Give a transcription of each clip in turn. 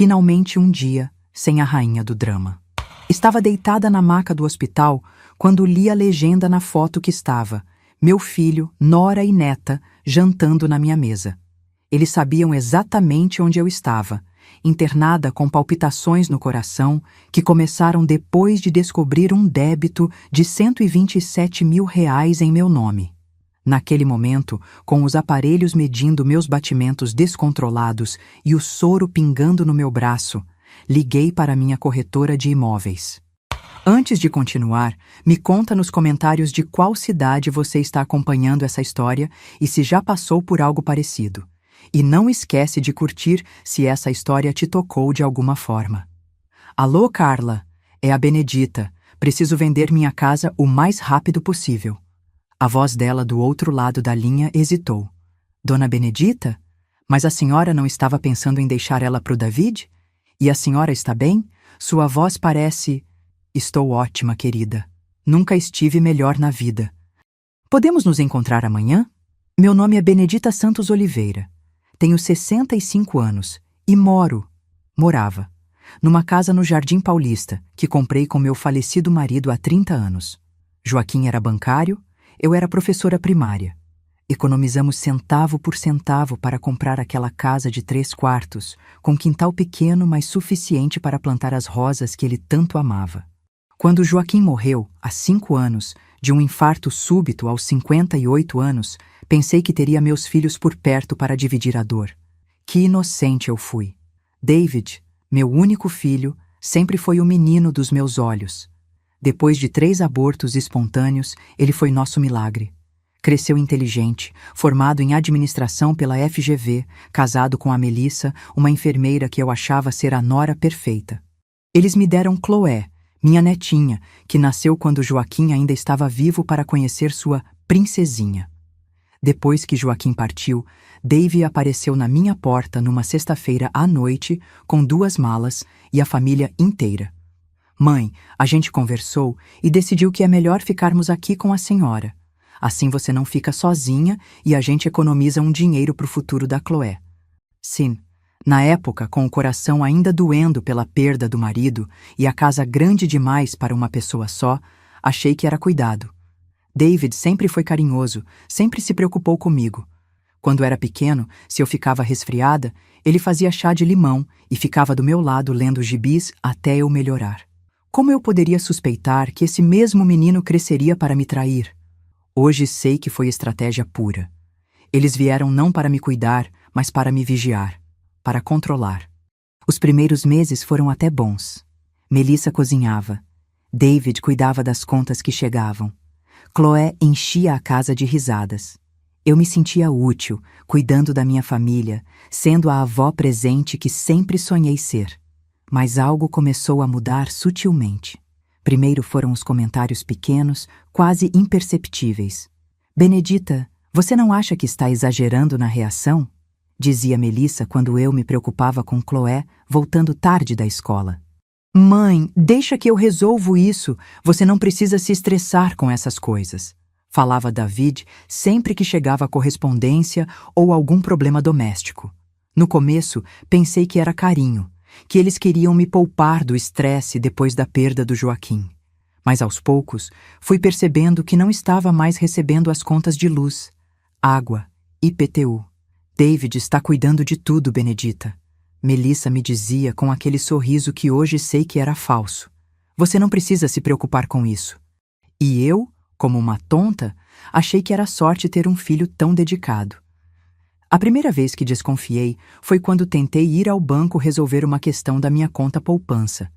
Finalmente um dia, sem a rainha do drama. Estava deitada na maca do hospital quando li a legenda na foto que estava: meu filho, nora e neta, jantando na minha mesa. Eles sabiam exatamente onde eu estava, internada com palpitações no coração que começaram depois de descobrir um débito de R$127 mil em meu nome. Naquele momento, com os aparelhos medindo meus batimentos descontrolados e o soro pingando no meu braço, liguei para minha corretora de imóveis. Antes de continuar, me conta nos comentários de qual cidade você está acompanhando essa história e se já passou por algo parecido. E não esquece de curtir se essa história te tocou de alguma forma. Alô, Carla? É a Benedita. Preciso vender minha casa o mais rápido possível. A voz dela do outro lado da linha hesitou. Dona Benedita? Mas a senhora não estava pensando em deixar ela para o David? E a senhora está bem? Sua voz parece... Estou ótima, querida. Nunca estive melhor na vida. Podemos nos encontrar amanhã? Meu nome é Benedita Santos Oliveira. Tenho 65 anos e morava, numa casa no Jardim Paulista, que comprei com meu falecido marido há 30 anos. Joaquim era bancário, eu era professora primária. Economizamos centavo por centavo para comprar aquela casa de 3 quartos, com quintal pequeno, mas suficiente para plantar as rosas que ele tanto amava. Quando Joaquim morreu, há 5 anos, de um infarto súbito aos 58 anos, pensei que teria meus filhos por perto para dividir a dor. Que inocente eu fui. David, meu único filho, sempre foi o menino dos meus olhos. Depois de 3 abortos espontâneos, ele foi nosso milagre. Cresceu inteligente, formado em administração pela FGV, casado com a Melissa, uma enfermeira que eu achava ser a nora perfeita. Eles me deram Chloé, minha netinha, que nasceu quando Joaquim ainda estava vivo para conhecer sua princesinha. Depois que Joaquim partiu, Dave apareceu na minha porta numa sexta-feira à noite com 2 malas e a família inteira. Mãe, a gente conversou e decidiu que é melhor ficarmos aqui com a senhora. Assim você não fica sozinha e a gente economiza um dinheiro para o futuro da Chloé. Sim, na época, com o coração ainda doendo pela perda do marido e a casa grande demais para uma pessoa só, achei que era cuidado. David sempre foi carinhoso, sempre se preocupou comigo. Quando era pequeno, se eu ficava resfriada, ele fazia chá de limão e ficava do meu lado lendo gibis até eu melhorar. Como eu poderia suspeitar que esse mesmo menino cresceria para me trair? Hoje sei que foi estratégia pura. Eles vieram não para me cuidar, mas para me vigiar, para controlar. Os primeiros meses foram até bons. Melissa cozinhava. David cuidava das contas que chegavam. Chloé enchia a casa de risadas. Eu me sentia útil, cuidando da minha família, sendo a avó presente que sempre sonhei ser. Mas algo começou a mudar sutilmente. Primeiro foram os comentários pequenos, quase imperceptíveis. Benedita, você não acha que está exagerando na reação? Dizia Melissa quando eu me preocupava com Chloé, voltando tarde da escola. Mãe, deixa que eu resolvo isso. Você não precisa se estressar com essas coisas. Falava David sempre que chegava a correspondência ou algum problema doméstico. No começo, pensei que era carinho, que eles queriam me poupar do estresse depois da perda do Joaquim. Mas aos poucos, fui percebendo que não estava mais recebendo as contas de luz, água, IPTU. David está cuidando de tudo, Benedita. Melissa me dizia com aquele sorriso que hoje sei que era falso. Você não precisa se preocupar com isso. E eu, como uma tonta, achei que era sorte ter um filho tão dedicado. A primeira vez que desconfiei foi quando tentei ir ao banco resolver uma questão da minha conta poupança.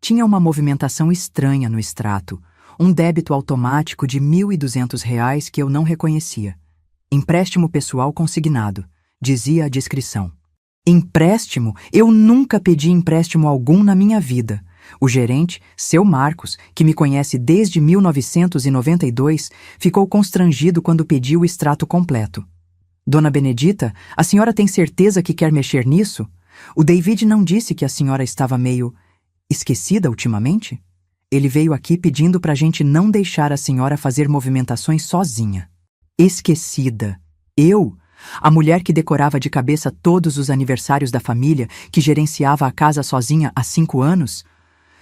Tinha uma movimentação estranha no extrato, um débito automático de R$1.200 que eu não reconhecia. Empréstimo pessoal consignado, dizia a descrição. Empréstimo? Eu nunca pedi empréstimo algum na minha vida. O gerente, seu Marcos, que me conhece desde 1992, ficou constrangido quando pedi o extrato completo. Dona Benedita, a senhora tem certeza que quer mexer nisso? O David não disse que a senhora estava meio esquecida ultimamente? Ele veio aqui pedindo para a gente não deixar a senhora fazer movimentações sozinha. Esquecida? Eu? A mulher que decorava de cabeça todos os aniversários da família, que gerenciava a casa sozinha há 5 anos?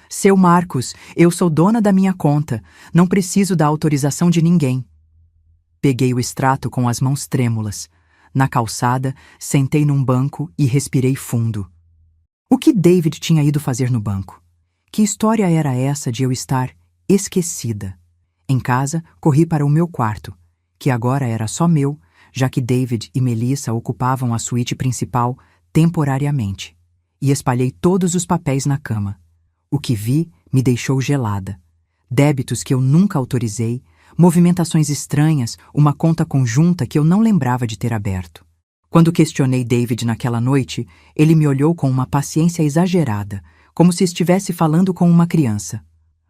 Seu Marcos, eu sou dona da minha conta, não preciso da autorização de ninguém. Peguei o extrato com as mãos trêmulas. Na calçada, sentei num banco e respirei fundo. O que David tinha ido fazer no banco? Que história era essa de eu estar esquecida? Em casa, corri para o meu quarto, que agora era só meu, já que David e Melissa ocupavam a suíte principal temporariamente, e espalhei todos os papéis na cama. O que vi me deixou gelada. Débitos que eu nunca autorizei, movimentações estranhas, uma conta conjunta que eu não lembrava de ter aberto. Quando questionei David naquela noite, ele me olhou com uma paciência exagerada, como se estivesse falando com uma criança.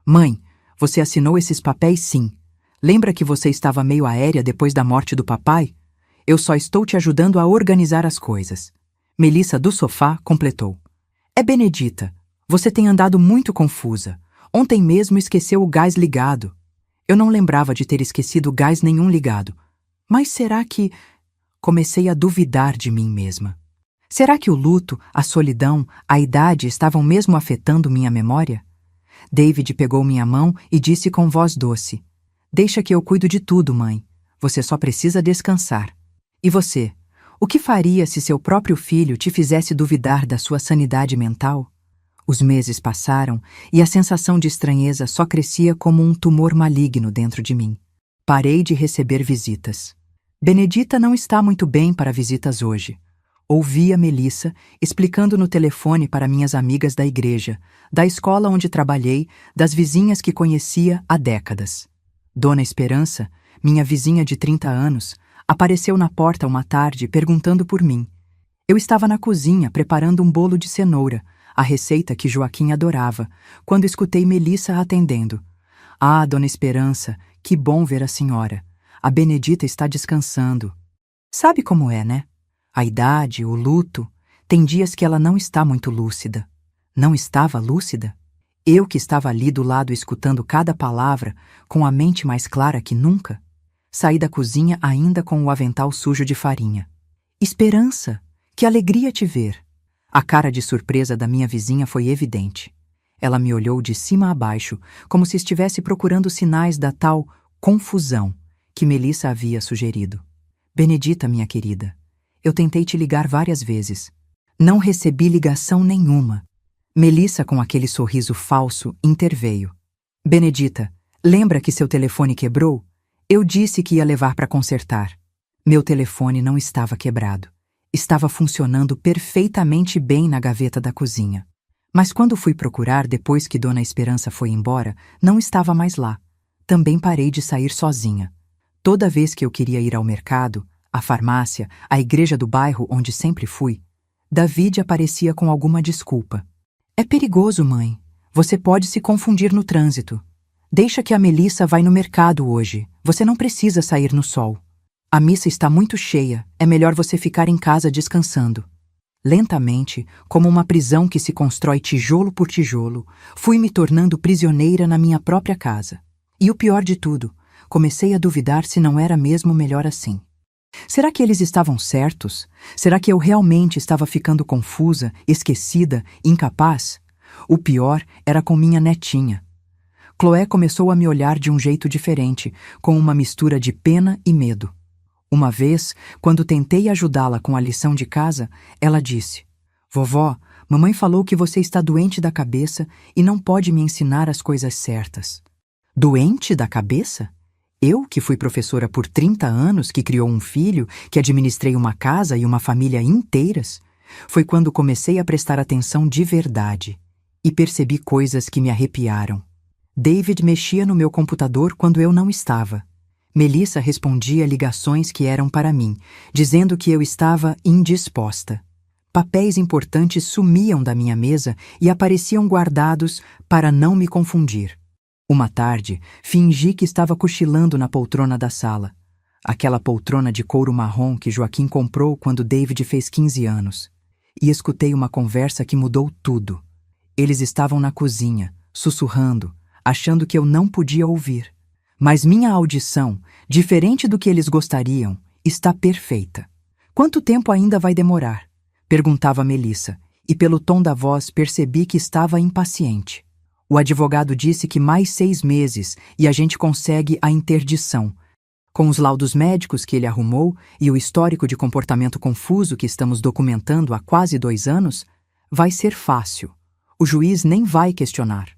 Mãe, você assinou esses papéis sim. Lembra que você estava meio aérea depois da morte do papai? Eu só estou te ajudando a organizar as coisas. Melissa do sofá completou. É Benedita, você tem andado muito confusa. Ontem mesmo esqueceu o gás ligado. Eu não lembrava de ter esquecido gás nenhum ligado. Mas será que... Comecei a duvidar de mim mesma. Será que o luto, a solidão, a idade estavam mesmo afetando minha memória? David pegou minha mão e disse com voz doce: Deixa que eu cuido de tudo, mãe. Você só precisa descansar. E você? O que faria se seu próprio filho te fizesse duvidar da sua sanidade mental? Os meses passaram e a sensação de estranheza só crescia como um tumor maligno dentro de mim. Parei de receber visitas. Benedita não está muito bem para visitas hoje. Ouvi a Melissa explicando no telefone para minhas amigas da igreja, da escola onde trabalhei, das vizinhas que conhecia há décadas. Dona Esperança, minha vizinha de 30 anos, apareceu na porta uma tarde perguntando por mim. Eu estava na cozinha preparando um bolo de cenoura, a receita que Joaquim adorava, quando escutei Melissa atendendo. Ah, Dona Esperança, que bom ver a senhora. A Benedita está descansando. Sabe como é, né? A idade, o luto, tem dias que ela não está muito lúcida. Não estava lúcida? Eu que estava ali do lado escutando cada palavra, com a mente mais clara que nunca. Saí da cozinha ainda com o avental sujo de farinha. Esperança, que alegria te ver. A cara de surpresa da minha vizinha foi evidente. Ela me olhou de cima a baixo, como se estivesse procurando sinais da tal confusão que Melissa havia sugerido. Benedita, minha querida, eu tentei te ligar várias vezes. Não recebi ligação nenhuma. Melissa, com aquele sorriso falso, interveio. Benedita, lembra que seu telefone quebrou? Eu disse que ia levar para consertar. Meu telefone não estava quebrado. Estava funcionando perfeitamente bem na gaveta da cozinha. Mas quando fui procurar depois que Dona Esperança foi embora, não estava mais lá. Também parei de sair sozinha. Toda vez que eu queria ir ao mercado, à farmácia, à igreja do bairro onde sempre fui, David aparecia com alguma desculpa. É perigoso, mãe. Você pode se confundir no trânsito. Deixa que a Melissa vai no mercado hoje. Você não precisa sair no sol. A missa está muito cheia. É melhor você ficar em casa descansando. Lentamente, como uma prisão que se constrói tijolo por tijolo, fui me tornando prisioneira na minha própria casa. E o pior de tudo, comecei a duvidar se não era mesmo melhor assim. Será que eles estavam certos? Será que eu realmente estava ficando confusa, esquecida, incapaz? O pior era com minha netinha. Chloé começou a me olhar de um jeito diferente, com uma mistura de pena e medo. Uma vez, quando tentei ajudá-la com a lição de casa, ela disse: Vovó, mamãe falou que você está doente da cabeça e não pode me ensinar as coisas certas. Doente da cabeça? Eu, que fui professora por 30 anos, que criou um filho, que administrei uma casa e uma família inteiras? Foi quando comecei a prestar atenção de verdade e percebi coisas que me arrepiaram. David mexia no meu computador quando eu não estava. Melissa respondia ligações que eram para mim, dizendo que eu estava indisposta. Papéis importantes sumiam da minha mesa e apareciam guardados para não me confundir. Uma tarde, fingi que estava cochilando na poltrona da sala. Aquela poltrona de couro marrom que Joaquim comprou quando David fez 15 anos. E escutei uma conversa que mudou tudo. Eles estavam na cozinha, sussurrando, achando que eu não podia ouvir. Mas minha audição, diferente do que eles gostariam, está perfeita. Quanto tempo ainda vai demorar? Perguntava Melissa, e pelo tom da voz percebi que estava impaciente. O advogado disse que mais 6 meses e a gente consegue a interdição. Com os laudos médicos que ele arrumou e o histórico de comportamento confuso que estamos documentando há quase 2 anos, vai ser fácil. O juiz nem vai questionar.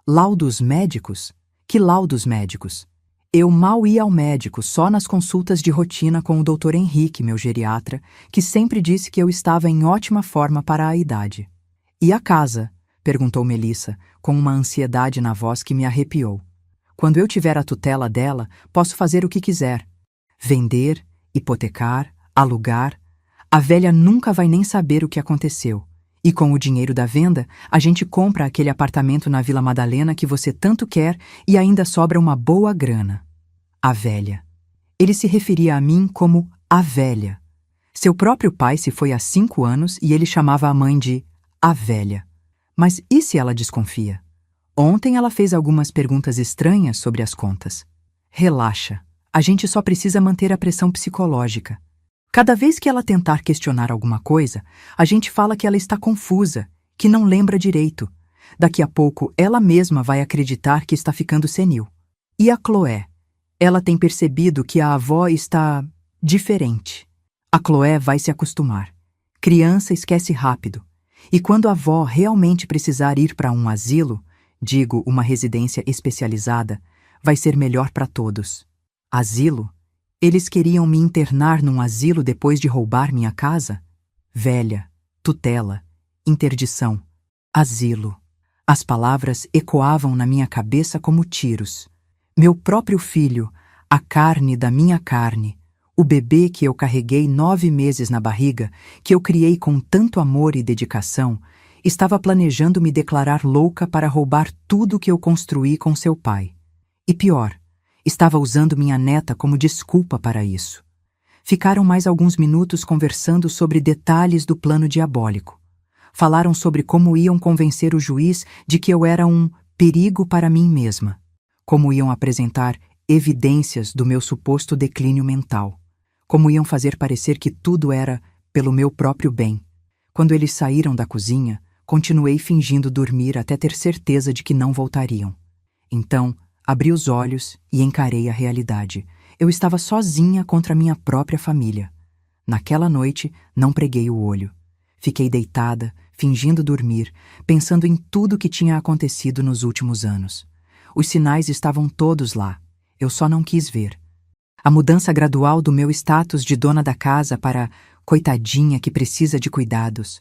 Laudos médicos? Que laudos médicos? Eu mal ia ao médico, só nas consultas de rotina com o Dr. Henrique, meu geriatra, que sempre disse que eu estava em ótima forma para a idade. E a casa? Perguntou Melissa, com uma ansiedade na voz que me arrepiou. Quando eu tiver a tutela dela, posso fazer o que quiser. Vender, hipotecar, alugar. A velha nunca vai nem saber o que aconteceu. E com o dinheiro da venda, a gente compra aquele apartamento na Vila Madalena que você tanto quer e ainda sobra uma boa grana. A velha. Ele se referia a mim como a velha. Seu próprio pai se foi há 5 anos e ele chamava a mãe de a velha. Mas e se ela desconfia? Ontem ela fez algumas perguntas estranhas sobre as contas. Relaxa, a gente só precisa manter a pressão psicológica. Cada vez que ela tentar questionar alguma coisa, a gente fala que ela está confusa, que não lembra direito. Daqui a pouco, ela mesma vai acreditar que está ficando senil. E a Chloé? Ela tem percebido que a avó está diferente. A Chloé vai se acostumar. Criança esquece rápido. E quando a avó realmente precisar ir para um asilo, digo, uma residência especializada, vai ser melhor para todos. Asilo? Eles queriam me internar num asilo depois de roubar minha casa? Velha, tutela, interdição, asilo. As palavras ecoavam na minha cabeça como tiros. Meu próprio filho, a carne da minha carne, o bebê que eu carreguei 9 meses na barriga, que eu criei com tanto amor e dedicação, estava planejando me declarar louca para roubar tudo que eu construí com seu pai. E pior, estava usando minha neta como desculpa para isso. Ficaram mais alguns minutos conversando sobre detalhes do plano diabólico. Falaram sobre como iam convencer o juiz de que eu era um perigo para mim mesma. Como iam apresentar evidências do meu suposto declínio mental. Como iam fazer parecer que tudo era pelo meu próprio bem. Quando eles saíram da cozinha, continuei fingindo dormir até ter certeza de que não voltariam. Então, abri os olhos e encarei a realidade. Eu estava sozinha contra minha própria família. Naquela noite, não preguei o olho. Fiquei deitada, fingindo dormir, pensando em tudo que tinha acontecido nos últimos anos. Os sinais estavam todos lá. Eu só não quis ver. A mudança gradual do meu status de dona da casa para coitadinha que precisa de cuidados.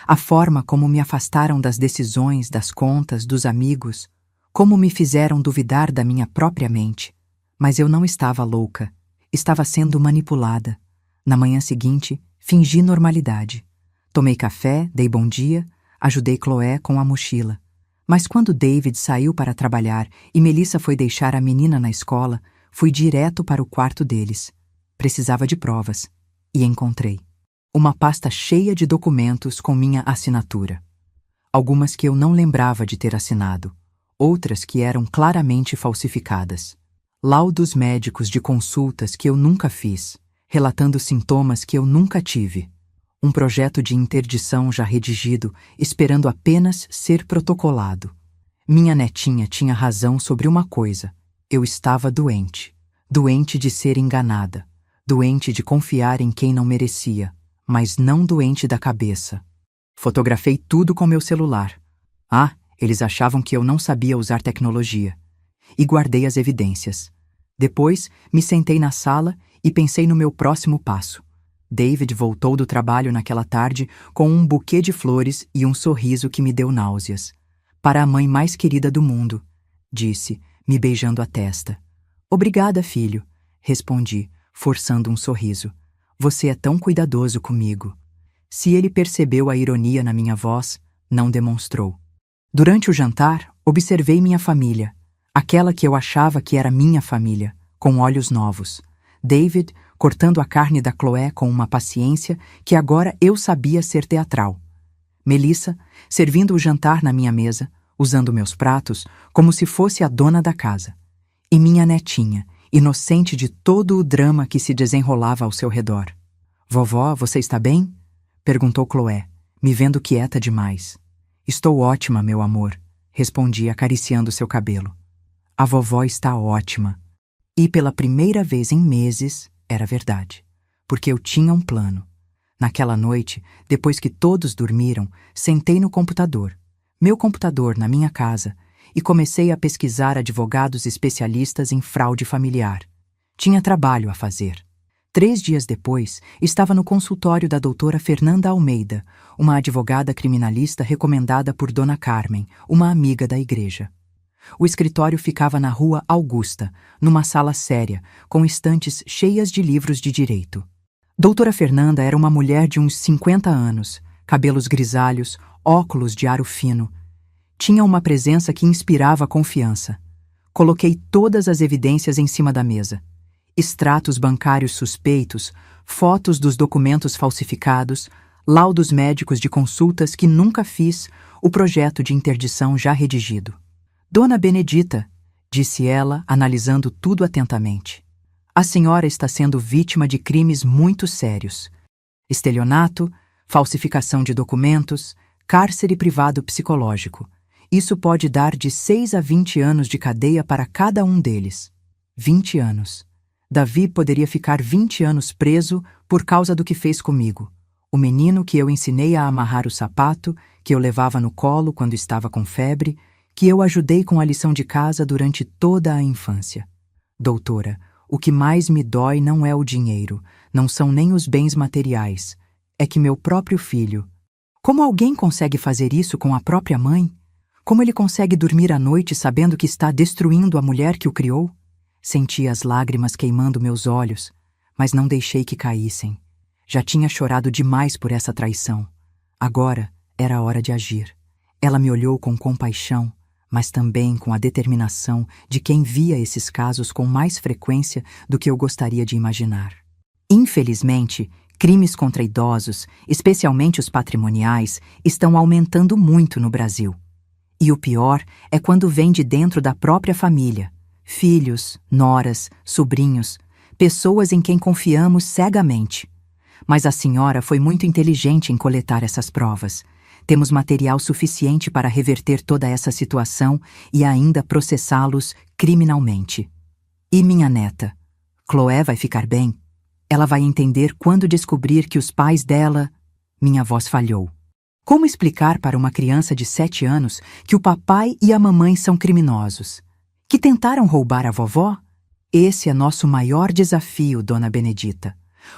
A forma como me afastaram das decisões, das contas, dos amigos. Como me fizeram duvidar da minha própria mente. Mas eu não estava louca. Estava sendo manipulada. Na manhã seguinte, fingi normalidade. Tomei café, dei bom dia, ajudei Chloé com a mochila. Mas quando David saiu para trabalhar e Melissa foi deixar a menina na escola, fui direto para o quarto deles. Precisava de provas. E encontrei. Uma pasta cheia de documentos com minha assinatura. Algumas que eu não lembrava de ter assinado. Outras que eram claramente falsificadas. Laudos médicos de consultas que eu nunca fiz, relatando sintomas que eu nunca tive. Um projeto de interdição já redigido, esperando apenas ser protocolado. Minha netinha tinha razão sobre uma coisa. Eu estava doente. Doente de ser enganada. Doente de confiar em quem não merecia, mas não doente da cabeça. Fotografei tudo com meu celular. Eles achavam que eu não sabia usar tecnologia. E guardei as evidências. Depois, me sentei na sala e pensei no meu próximo passo. David voltou do trabalho naquela tarde com um buquê de flores e um sorriso que me deu náuseas. Para a mãe mais querida do mundo, disse, me beijando a testa. Obrigada, filho, respondi, forçando um sorriso. Você é tão cuidadoso comigo. Se ele percebeu a ironia na minha voz, não demonstrou. Durante o jantar, observei minha família, aquela que eu achava que era minha família, com olhos novos. David cortando a carne da Chloé com uma paciência que agora eu sabia ser teatral. Melissa servindo o jantar na minha mesa, usando meus pratos como se fosse a dona da casa. E minha netinha, inocente de todo o drama que se desenrolava ao seu redor. Vovó, você está bem? Perguntou Chloé, me vendo quieta demais. Estou ótima, meu amor, respondi acariciando seu cabelo. A vovó está ótima. E pela primeira vez em meses, era verdade, porque eu tinha um plano. Naquela noite, depois que todos dormiram, sentei no computador, meu computador na minha casa, e comecei a pesquisar advogados especialistas em fraude familiar. Tinha trabalho a fazer. 3 dias depois, estava no consultório da doutora Fernanda Almeida, uma advogada criminalista recomendada por Dona Carmen, uma amiga da igreja. O escritório ficava na Rua Augusta, numa sala séria, com estantes cheias de livros de direito. Doutora Fernanda era uma mulher de uns 50 anos, cabelos grisalhos, óculos de aro fino. Tinha uma presença que inspirava confiança. Coloquei todas as evidências em cima da mesa. Extratos bancários suspeitos, fotos dos documentos falsificados, laudos médicos de consultas que nunca fiz, o projeto de interdição já redigido. Dona Benedita, disse ela, analisando tudo atentamente. A senhora está sendo vítima de crimes muito sérios. Estelionato, falsificação de documentos, cárcere privado psicológico. Isso pode dar de 6 a 20 anos de cadeia para cada um deles. 20 anos. Davi poderia ficar 20 anos preso por causa do que fez comigo. O menino que eu ensinei a amarrar o sapato, que eu levava no colo quando estava com febre, que eu ajudei com a lição de casa durante toda a infância. Doutora, o que mais me dói não é o dinheiro, não são nem os bens materiais. É que meu próprio filho... Como alguém consegue fazer isso com a própria mãe? Como ele consegue dormir à noite sabendo que está destruindo a mulher que o criou? Senti as lágrimas queimando meus olhos, mas não deixei que caíssem. Já tinha chorado demais por essa traição. Agora era a hora de agir. Ela me olhou com compaixão, mas também com a determinação de quem via esses casos com mais frequência do que eu gostaria de imaginar. Infelizmente, crimes contra idosos, especialmente os patrimoniais, estão aumentando muito no Brasil. E o pior é quando vem de dentro da própria família. Filhos, noras, sobrinhos, pessoas em quem confiamos cegamente. Mas a senhora foi muito inteligente em coletar essas provas. Temos material suficiente para reverter toda essa situação e ainda processá-los criminalmente. E minha neta? Chloé vai ficar bem? Ela vai entender quando descobrir que os pais dela... Minha voz falhou. Como explicar para uma criança de 7 anos que o papai e a mamãe são criminosos? Que tentaram roubar a vovó? Esse é nosso maior desafio, Dona Benedita.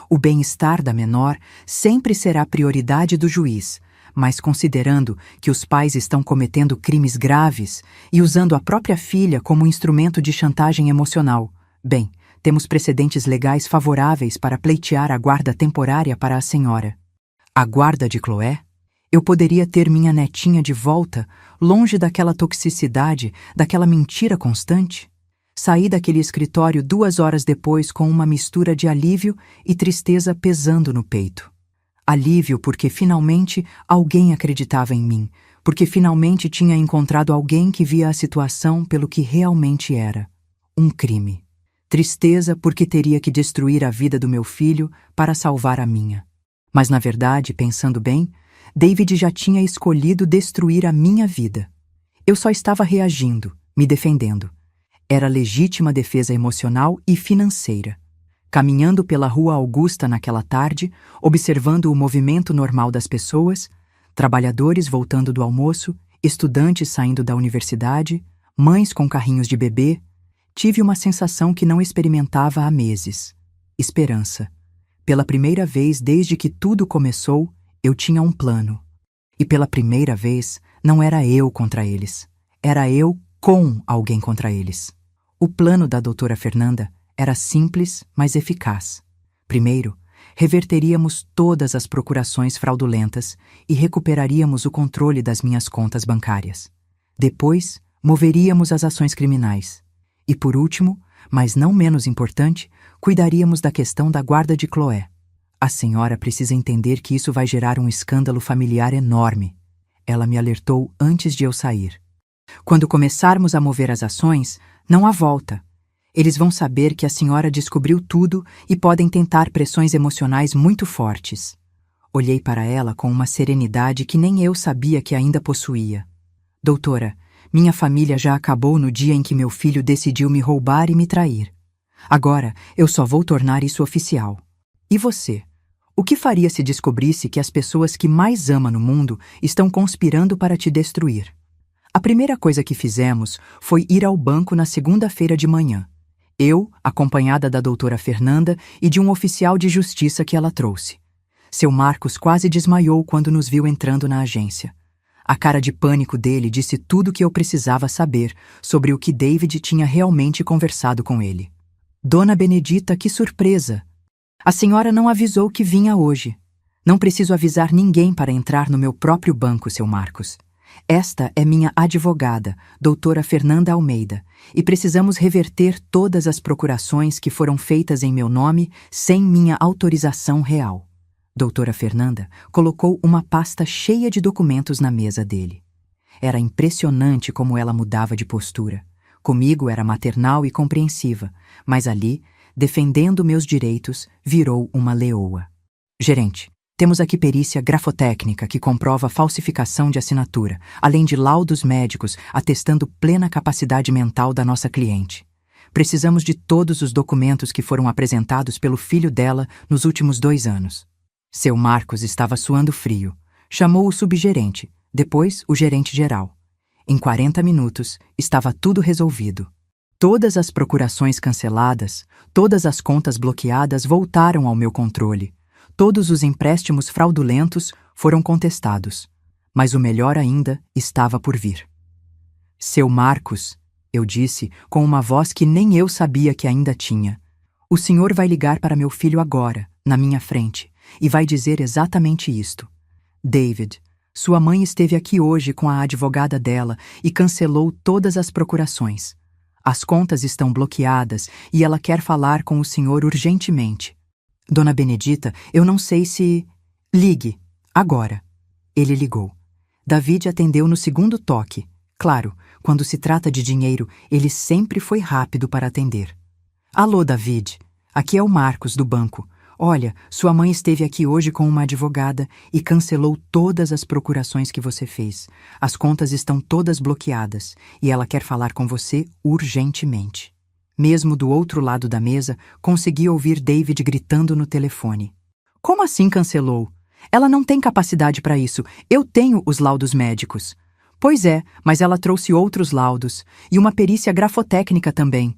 O bem-estar da menor sempre será prioridade do juiz, mas considerando que os pais estão cometendo crimes graves e usando a própria filha como instrumento de chantagem emocional, bem, temos precedentes legais favoráveis para pleitear a guarda temporária para a senhora. A guarda de Chloé? Eu poderia ter minha netinha de volta, longe daquela toxicidade, daquela mentira constante? Saí daquele escritório 2 horas depois com uma mistura de alívio e tristeza pesando no peito. Alívio porque finalmente alguém acreditava em mim, porque finalmente tinha encontrado alguém que via a situação pelo que realmente era: um crime. Tristeza porque teria que destruir a vida do meu filho para salvar a minha. Mas na verdade, pensando bem, David já tinha escolhido destruir a minha vida. Eu só estava reagindo, me defendendo. Era legítima defesa emocional e financeira. Caminhando pela Rua Augusta naquela tarde, observando o movimento normal das pessoas, trabalhadores voltando do almoço, estudantes saindo da universidade, mães com carrinhos de bebê, tive uma sensação que não experimentava há meses: esperança. Pela primeira vez desde que tudo começou, eu tinha um plano. E pela primeira vez, não era eu contra eles. Era eu com alguém contra eles. O plano da doutora Fernanda era simples, mas eficaz. Primeiro, reverteríamos todas as procurações fraudulentas e recuperaríamos o controle das minhas contas bancárias. Depois, moveríamos as ações criminais. E por último, mas não menos importante, cuidaríamos da questão da guarda de Chloé. A senhora precisa entender que isso vai gerar um escândalo familiar enorme. Ela me alertou antes de eu sair. Quando começarmos a mover as ações, não há volta. Eles vão saber que a senhora descobriu tudo e podem tentar pressões emocionais muito fortes. Olhei para ela com uma serenidade que nem eu sabia que ainda possuía. Doutora, minha família já acabou no dia em que meu filho decidiu me roubar e me trair. Agora, eu só vou tornar isso oficial. E você? O que faria se descobrisse que as pessoas que mais ama no mundo estão conspirando para te destruir? A primeira coisa que fizemos foi ir ao banco na segunda-feira de manhã. Eu, acompanhada da doutora Fernanda e de um oficial de justiça que ela trouxe. Seu Marcos quase desmaiou quando nos viu entrando na agência. A cara de pânico dele disse tudo o que eu precisava saber sobre o que David tinha realmente conversado com ele. Dona Benedita, que surpresa! A senhora não avisou que vinha hoje. Não preciso avisar ninguém para entrar no meu próprio banco, seu Marcos. Esta é minha advogada, doutora Fernanda Almeida, e precisamos reverter todas as procurações que foram feitas em meu nome sem minha autorização real. Doutora Fernanda colocou uma pasta cheia de documentos na mesa dele. Era impressionante como ela mudava de postura. Comigo era maternal e compreensiva, mas ali, defendendo meus direitos, virou uma leoa. Gerente, temos aqui perícia grafotécnica que comprova falsificação de assinatura, além de laudos médicos atestando plena capacidade mental da nossa cliente. Precisamos de todos os documentos que foram apresentados pelo filho dela nos últimos 2 anos. Seu Marcos estava suando frio. Chamou o subgerente, depois o gerente-geral. Em 40 minutos, estava tudo resolvido. Todas as procurações canceladas, todas as contas bloqueadas voltaram ao meu controle. Todos os empréstimos fraudulentos foram contestados. Mas o melhor ainda estava por vir. Seu Marcos, eu disse com uma voz que nem eu sabia que ainda tinha. O senhor vai ligar para meu filho agora, na minha frente, e vai dizer exatamente isto. David, sua mãe esteve aqui hoje com a advogada dela e cancelou todas as procurações. As contas estão bloqueadas e ela quer falar com o senhor urgentemente. Dona Benedita, eu não sei se... Ligue, agora. Ele ligou. David atendeu no segundo toque. Claro, quando se trata de dinheiro, ele sempre foi rápido para atender. Alô, David. Aqui é o Marcos, do banco. Olha, sua mãe esteve aqui hoje com uma advogada e cancelou todas as procurações que você fez. As contas estão todas bloqueadas e ela quer falar com você urgentemente. Mesmo do outro lado da mesa, consegui ouvir David gritando no telefone. Como assim cancelou? Ela não tem capacidade para isso. Eu tenho os laudos médicos. Pois é, mas ela trouxe outros laudos e uma perícia grafotécnica também.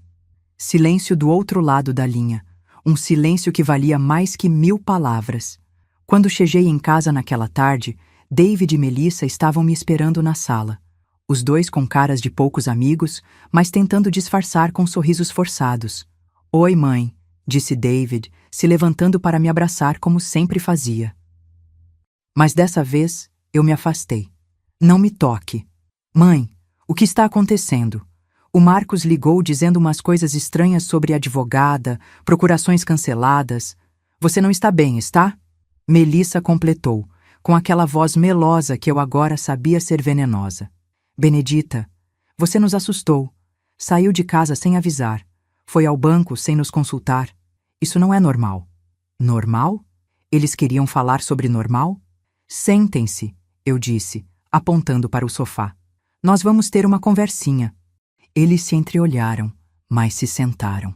Silêncio do outro lado da linha. Um silêncio que valia mais que 1000 palavras. Quando cheguei em casa naquela tarde, David e Melissa estavam me esperando na sala. Os dois com caras de poucos amigos, mas tentando disfarçar com sorrisos forçados. Oi, mãe, disse David, se levantando para me abraçar como sempre fazia. Mas dessa vez, eu me afastei. Não me toque. Mãe, o que está acontecendo? O Marcos ligou dizendo umas coisas estranhas sobre advogada, procurações canceladas. Você não está bem, está? Melissa completou, com aquela voz melosa que eu agora sabia ser venenosa. Benedita, você nos assustou. Saiu de casa sem avisar. Foi ao banco sem nos consultar. Isso não é normal. Normal? Eles queriam falar sobre normal? Sentem-se, eu disse, apontando para o sofá. Nós vamos ter uma conversinha. Eles se entreolharam, mas se sentaram.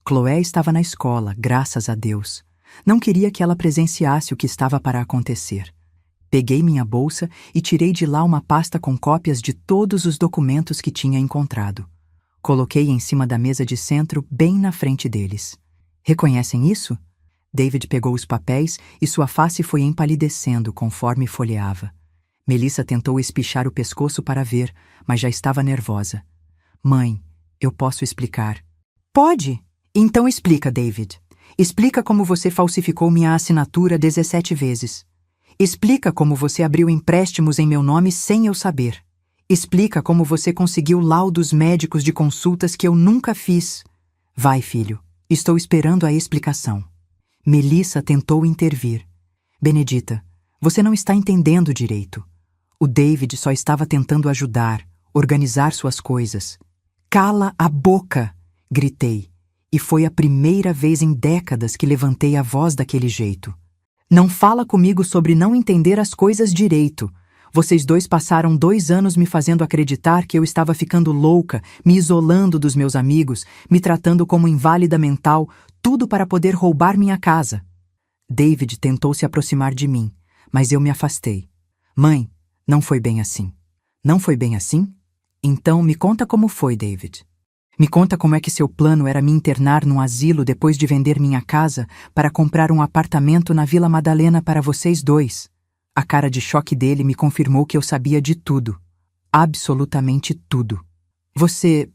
Chloé estava na escola, graças a Deus. Não queria que ela presenciasse o que estava para acontecer. Peguei minha bolsa e tirei de lá uma pasta com cópias de todos os documentos que tinha encontrado. Coloquei em cima da mesa de centro, bem na frente deles. Reconhecem isso? David pegou os papéis e sua face foi empalidecendo conforme folheava. Melissa tentou espichar o pescoço para ver, mas já estava nervosa. Mãe, eu posso explicar. Pode? Então explica, David. Explica como você falsificou minha assinatura 17 vezes. Explica como você abriu empréstimos em meu nome sem eu saber. Explica como você conseguiu laudos médicos de consultas que eu nunca fiz. Vai, filho. Estou esperando a explicação. Melissa tentou intervir. Benedita, você não está entendendo direito. O David só estava tentando ajudar, organizar suas coisas. Cala a boca! Gritei, e foi a primeira vez em décadas que levantei a voz daquele jeito. Não fala comigo sobre não entender as coisas direito. Vocês dois passaram 2 anos me fazendo acreditar que eu estava ficando louca, me isolando dos meus amigos, me tratando como inválida mental, tudo para poder roubar minha casa. David tentou se aproximar de mim, mas eu me afastei. Mãe, não foi bem assim. Não foi bem assim? Então me conta como foi, David. Me conta como é que seu plano era me internar num asilo depois de vender minha casa para comprar um apartamento na Vila Madalena para vocês dois. A cara de choque dele me confirmou que eu sabia de tudo. Absolutamente tudo. Você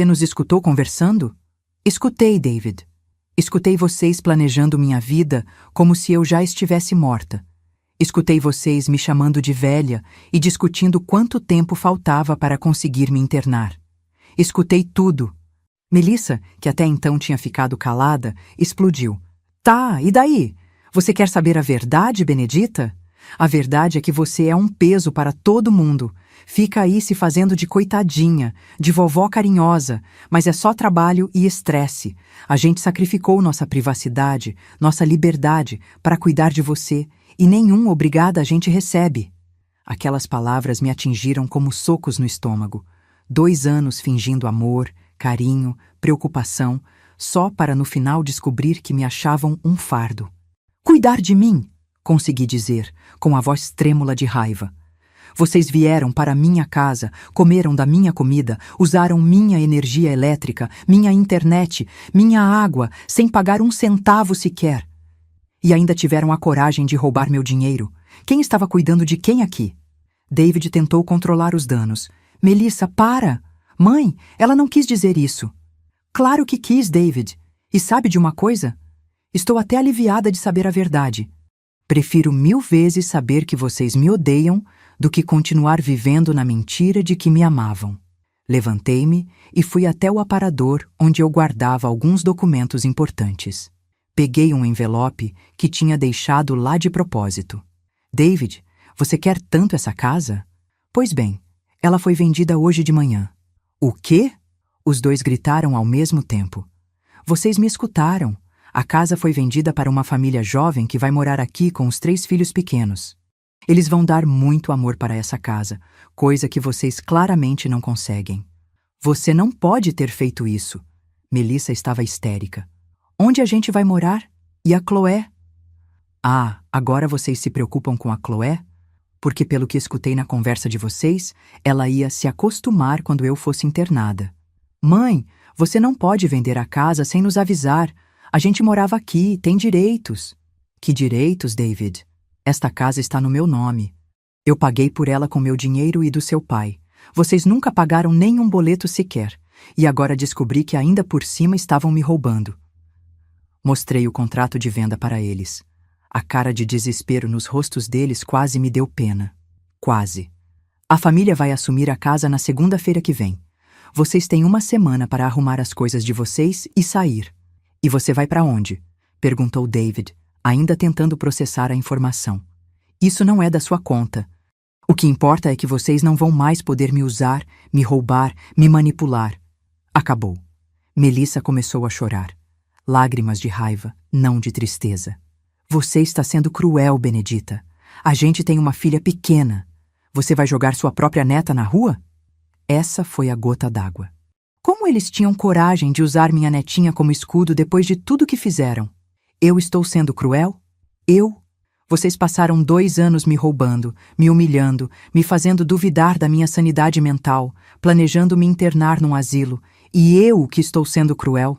nos escutou conversando? Escutei, David. Escutei vocês planejando minha vida como se eu já estivesse morta. Escutei vocês me chamando de velha e discutindo quanto tempo faltava para conseguir me internar. Escutei tudo. Melissa, que até então tinha ficado calada, explodiu. Tá, e daí? Você quer saber a verdade, Benedita? A verdade é que você é um peso para todo mundo. Fica aí se fazendo de coitadinha, de vovó carinhosa, mas é só trabalho e estresse. A gente sacrificou nossa privacidade, nossa liberdade para cuidar de você, e nenhum obrigada a gente recebe. Aquelas palavras me atingiram como socos no estômago. 2 anos fingindo amor, carinho, preocupação, só para no final descobrir que me achavam um fardo. Cuidar de mim, consegui dizer, com a voz trêmula de raiva. Vocês vieram para minha casa, comeram da minha comida, usaram minha energia elétrica, minha internet, minha água, sem pagar 1 centavo sequer. E ainda tiveram a coragem de roubar meu dinheiro. Quem estava cuidando de quem aqui? David tentou controlar os danos. Melissa, para! Mãe, ela não quis dizer isso. Claro que quis, David. E sabe de uma coisa? Estou até aliviada de saber a verdade. Prefiro 1000 vezes saber que vocês me odeiam do que continuar vivendo na mentira de que me amavam. Levantei-me e fui até o aparador onde eu guardava alguns documentos importantes. Peguei um envelope que tinha deixado lá de propósito. David, você quer tanto essa casa? Pois bem, ela foi vendida hoje de manhã. O quê? Os dois gritaram ao mesmo tempo. Vocês me escutaram. A casa foi vendida para uma família jovem que vai morar aqui com os 3 filhos pequenos. Eles vão dar muito amor para essa casa, coisa que vocês claramente não conseguem. Você não pode ter feito isso. Melissa estava histérica. Onde a gente vai morar? E a Chloé? Ah, agora vocês se preocupam com a Chloé? Porque pelo que escutei na conversa de vocês, ela ia se acostumar quando eu fosse internada. Mãe, você não pode vender a casa sem nos avisar. A gente morava aqui, tem direitos. Que direitos, David? Esta casa está no meu nome. Eu paguei por ela com meu dinheiro e do seu pai. Vocês nunca pagaram nenhum boleto sequer. E agora descobri que ainda por cima estavam me roubando. Mostrei o contrato de venda para eles. A cara de desespero nos rostos deles quase me deu pena. Quase. A família vai assumir a casa na segunda-feira que vem. Vocês têm 1 semana para arrumar as coisas de vocês e sair. E você vai para onde? Perguntou David, ainda tentando processar a informação. Isso não é da sua conta. O que importa é que vocês não vão mais poder me usar, me roubar, me manipular. Acabou. Melissa começou a chorar. Lágrimas de raiva, não de tristeza. Você está sendo cruel, Benedita. A gente tem uma filha pequena. Você vai jogar sua própria neta na rua? Essa foi a gota d'água. Como eles tinham coragem de usar minha netinha como escudo depois de tudo que fizeram? Eu estou sendo cruel? Eu? Vocês passaram 2 anos me roubando, me humilhando, me fazendo duvidar da minha sanidade mental, planejando me internar num asilo, e eu que estou sendo cruel?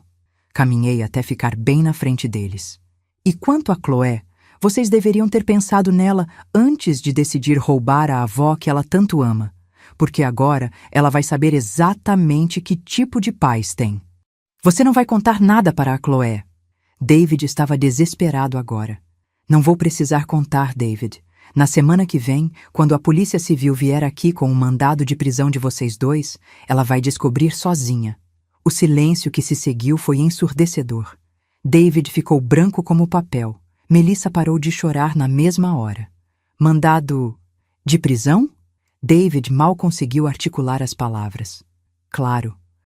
Caminhei até ficar bem na frente deles. E quanto a Chloé, vocês deveriam ter pensado nela antes de decidir roubar a avó que ela tanto ama, porque agora ela vai saber exatamente que tipo de pais tem. Você não vai contar nada para a Chloé. David estava desesperado agora. Não vou precisar contar, David. Na semana que vem, quando a Polícia Civil vier aqui com um mandado de prisão de vocês dois, ela vai descobrir sozinha. O silêncio que se seguiu foi ensurdecedor. David ficou branco como papel. Melissa parou de chorar na mesma hora. Mandado de prisão? David mal conseguiu articular as palavras. Claro.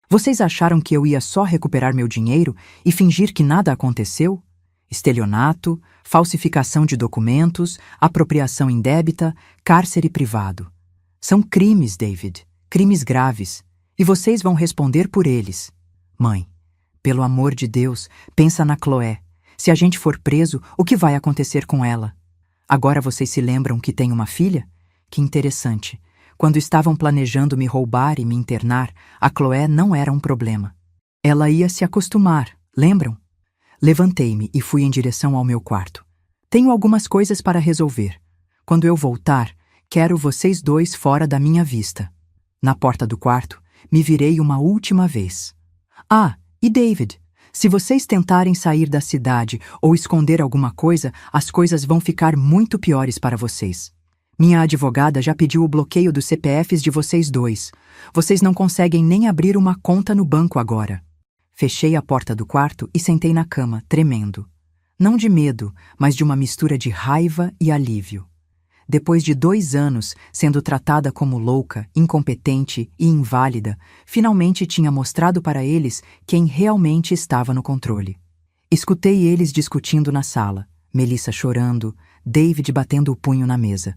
Vocês acharam que eu ia só recuperar meu dinheiro e fingir que nada aconteceu? Estelionato, falsificação de documentos, apropriação indébita, cárcere privado. São crimes, David, crimes graves, e vocês vão responder por eles. Mãe, pelo amor de Deus, pensa na Chloé. Se a gente for preso, o que vai acontecer com ela? Agora vocês se lembram que tem uma filha? Que interessante. Quando estavam planejando me roubar e me internar, a Chloé não era um problema. Ela ia se acostumar, lembram? Levantei-me e fui em direção ao meu quarto. Tenho algumas coisas para resolver. Quando eu voltar, quero vocês dois fora da minha vista. Na porta do quarto, me virei uma última vez. Ah, e David, se vocês tentarem sair da cidade ou esconder alguma coisa, as coisas vão ficar muito piores para vocês. Minha advogada já pediu o bloqueio dos CPFs de vocês dois. Vocês não conseguem nem abrir uma conta no banco agora. Fechei a porta do quarto e sentei na cama, tremendo. Não de medo, mas de uma mistura de raiva e alívio. Depois de 2 anos sendo tratada como louca, incompetente e inválida, finalmente tinha mostrado para eles quem realmente estava no controle. Escutei eles discutindo na sala, Melissa chorando, David batendo o punho na mesa.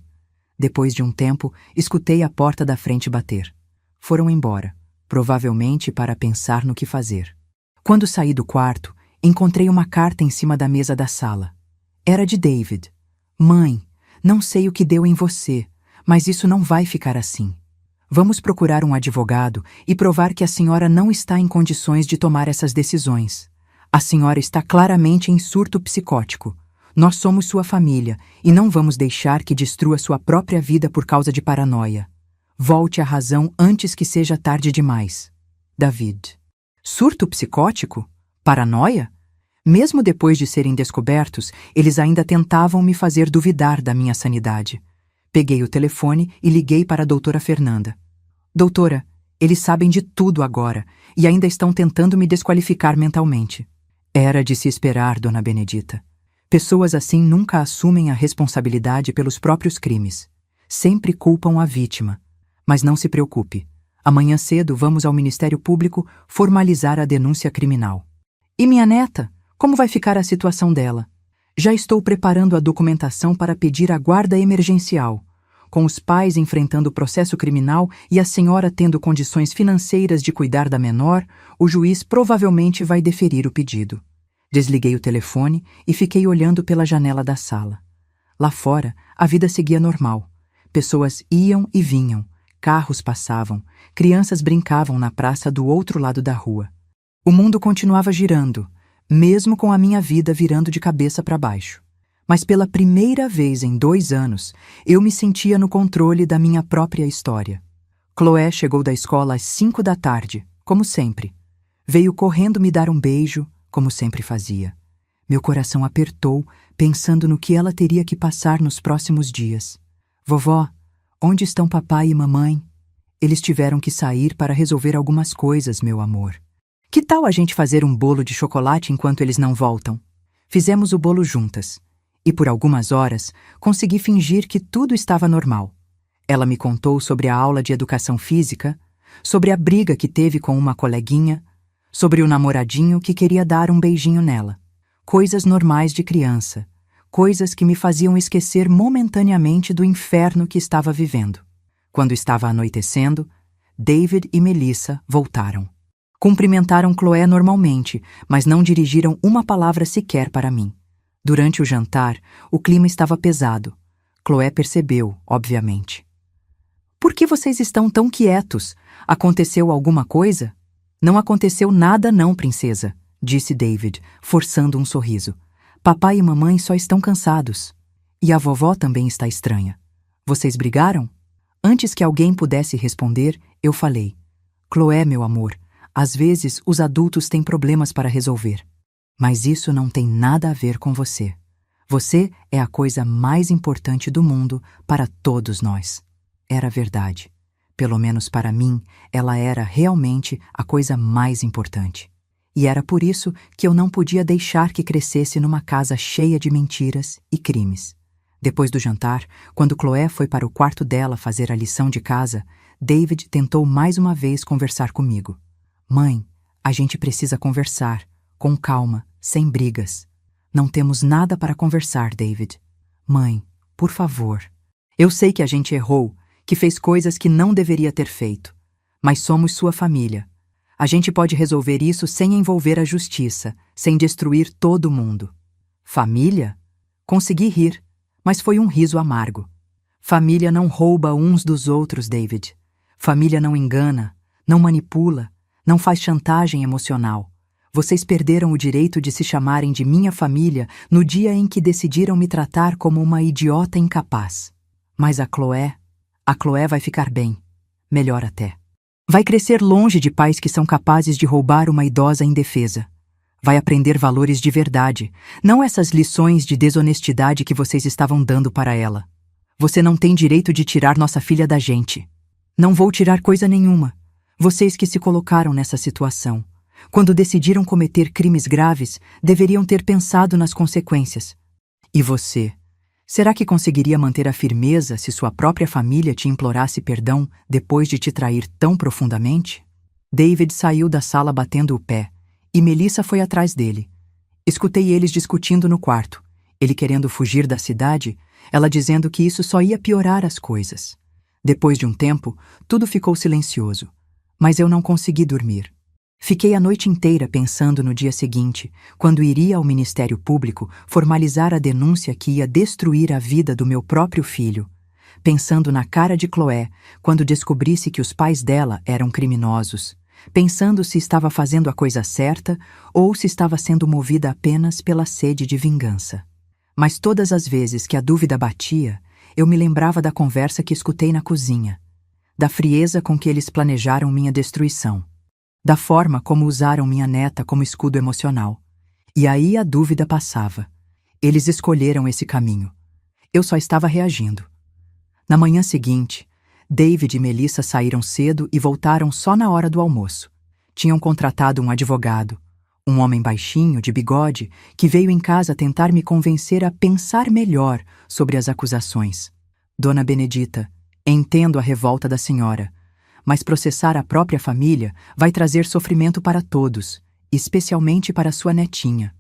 Depois de um tempo, escutei a porta da frente bater. Foram embora, provavelmente para pensar no que fazer. Quando saí do quarto, encontrei uma carta em cima da mesa da sala. Era de David. Mãe, não sei o que deu em você, mas isso não vai ficar assim. Vamos procurar um advogado e provar que a senhora não está em condições de tomar essas decisões. A senhora está claramente em surto psicótico. Nós somos sua família e não vamos deixar que destrua sua própria vida por causa de paranoia. Volte à razão antes que seja tarde demais. David. Surto psicótico? Paranoia? Mesmo depois de serem descobertos, eles ainda tentavam me fazer duvidar da minha sanidade. Peguei o telefone e liguei para a doutora Fernanda. Doutora, eles sabem de tudo agora e ainda estão tentando me desqualificar mentalmente. Era de se esperar, dona Benedita. Pessoas assim nunca assumem a responsabilidade pelos próprios crimes. Sempre culpam a vítima. Mas não se preocupe. Amanhã cedo vamos ao Ministério Público formalizar a denúncia criminal. E minha neta? Como vai ficar a situação dela? Já estou preparando a documentação para pedir a guarda emergencial. Com os pais enfrentando o processo criminal e a senhora tendo condições financeiras de cuidar da menor, o juiz provavelmente vai deferir o pedido. Desliguei o telefone e fiquei olhando pela janela da sala. Lá fora, a vida seguia normal. Pessoas iam e vinham, carros passavam, crianças brincavam na praça do outro lado da rua. O mundo continuava girando, mesmo com a minha vida virando de cabeça para baixo. Mas pela primeira vez em 2 anos, eu me sentia no controle da minha própria história. Chloé chegou da escola às 5 da tarde, como sempre. Veio correndo me dar um beijo, como sempre fazia. Meu coração apertou, pensando no que ela teria que passar nos próximos dias. Vovó, onde estão papai e mamãe? Eles tiveram que sair para resolver algumas coisas, meu amor. Que tal a gente fazer um bolo de chocolate enquanto eles não voltam? Fizemos o bolo juntas. E por algumas horas, consegui fingir que tudo estava normal. Ela me contou sobre a aula de educação física, sobre a briga que teve com uma coleguinha, sobre o namoradinho que queria dar um beijinho nela. Coisas normais de criança, coisas que me faziam esquecer momentaneamente do inferno que estava vivendo. Quando estava anoitecendo, David e Melissa voltaram. Cumprimentaram Chloé normalmente, mas não dirigiram uma palavra sequer para mim. Durante o jantar, o clima estava pesado. Chloé percebeu, obviamente. Por que vocês estão tão quietos? Aconteceu alguma coisa? Não aconteceu nada não, princesa, disse David, forçando um sorriso. Papai e mamãe só estão cansados. E a vovó também está estranha. Vocês brigaram? Antes que alguém pudesse responder, eu falei. Chloé, meu amor, às vezes os adultos têm problemas para resolver. Mas isso não tem nada a ver com você. Você é a coisa mais importante do mundo para todos nós. Era verdade. Pelo menos para mim, ela era realmente a coisa mais importante. E era por isso que eu não podia deixar que crescesse numa casa cheia de mentiras e crimes. Depois do jantar, quando Chloé foi para o quarto dela fazer a lição de casa, David tentou mais uma vez conversar comigo. Mãe, a gente precisa conversar, com calma, sem brigas. Não temos nada para conversar, David. Mãe, por favor. Eu sei que a gente errou, que fez coisas que não deveria ter feito. Mas somos sua família. A gente pode resolver isso sem envolver a justiça, sem destruir todo mundo. Família? Consegui rir, mas foi um riso amargo. Família não rouba uns dos outros, David. Família não engana, não manipula, não faz chantagem emocional. Vocês perderam o direito de se chamarem de minha família no dia em que decidiram me tratar como uma idiota incapaz. Mas a Chloé vai ficar bem. Melhor até. Vai crescer longe de pais que são capazes de roubar uma idosa indefesa. Vai aprender valores de verdade, não essas lições de desonestidade que vocês estavam dando para ela. Você não tem direito de tirar nossa filha da gente. Não vou tirar coisa nenhuma. Vocês que se colocaram nessa situação. Quando decidiram cometer crimes graves, deveriam ter pensado nas consequências. E você? Será que conseguiria manter a firmeza se sua própria família te implorasse perdão depois de te trair tão profundamente? David saiu da sala batendo o pé, e Melissa foi atrás dele. Escutei eles discutindo no quarto, ele querendo fugir da cidade, ela dizendo que isso só ia piorar as coisas. Depois de um tempo, tudo ficou silencioso, mas eu não consegui dormir. Fiquei a noite inteira pensando no dia seguinte, quando iria ao Ministério Público formalizar a denúncia que ia destruir a vida do meu próprio filho, pensando na cara de Chloé quando descobrisse que os pais dela eram criminosos, pensando se estava fazendo a coisa certa ou se estava sendo movida apenas pela sede de vingança. Mas todas as vezes que a dúvida batia, eu me lembrava da conversa que escutei na cozinha, da frieza com que eles planejaram minha destruição, da forma como usaram minha neta como escudo emocional. E aí a dúvida passava. Eles escolheram esse caminho. Eu só estava reagindo. Na manhã seguinte, David e Melissa saíram cedo e voltaram só na hora do almoço. Tinham contratado um advogado, um homem baixinho, de bigode, que veio em casa tentar me convencer a pensar melhor sobre as acusações. Dona Benedita, entendo a revolta da senhora, mas processar a própria família vai trazer sofrimento para todos, especialmente para sua netinha.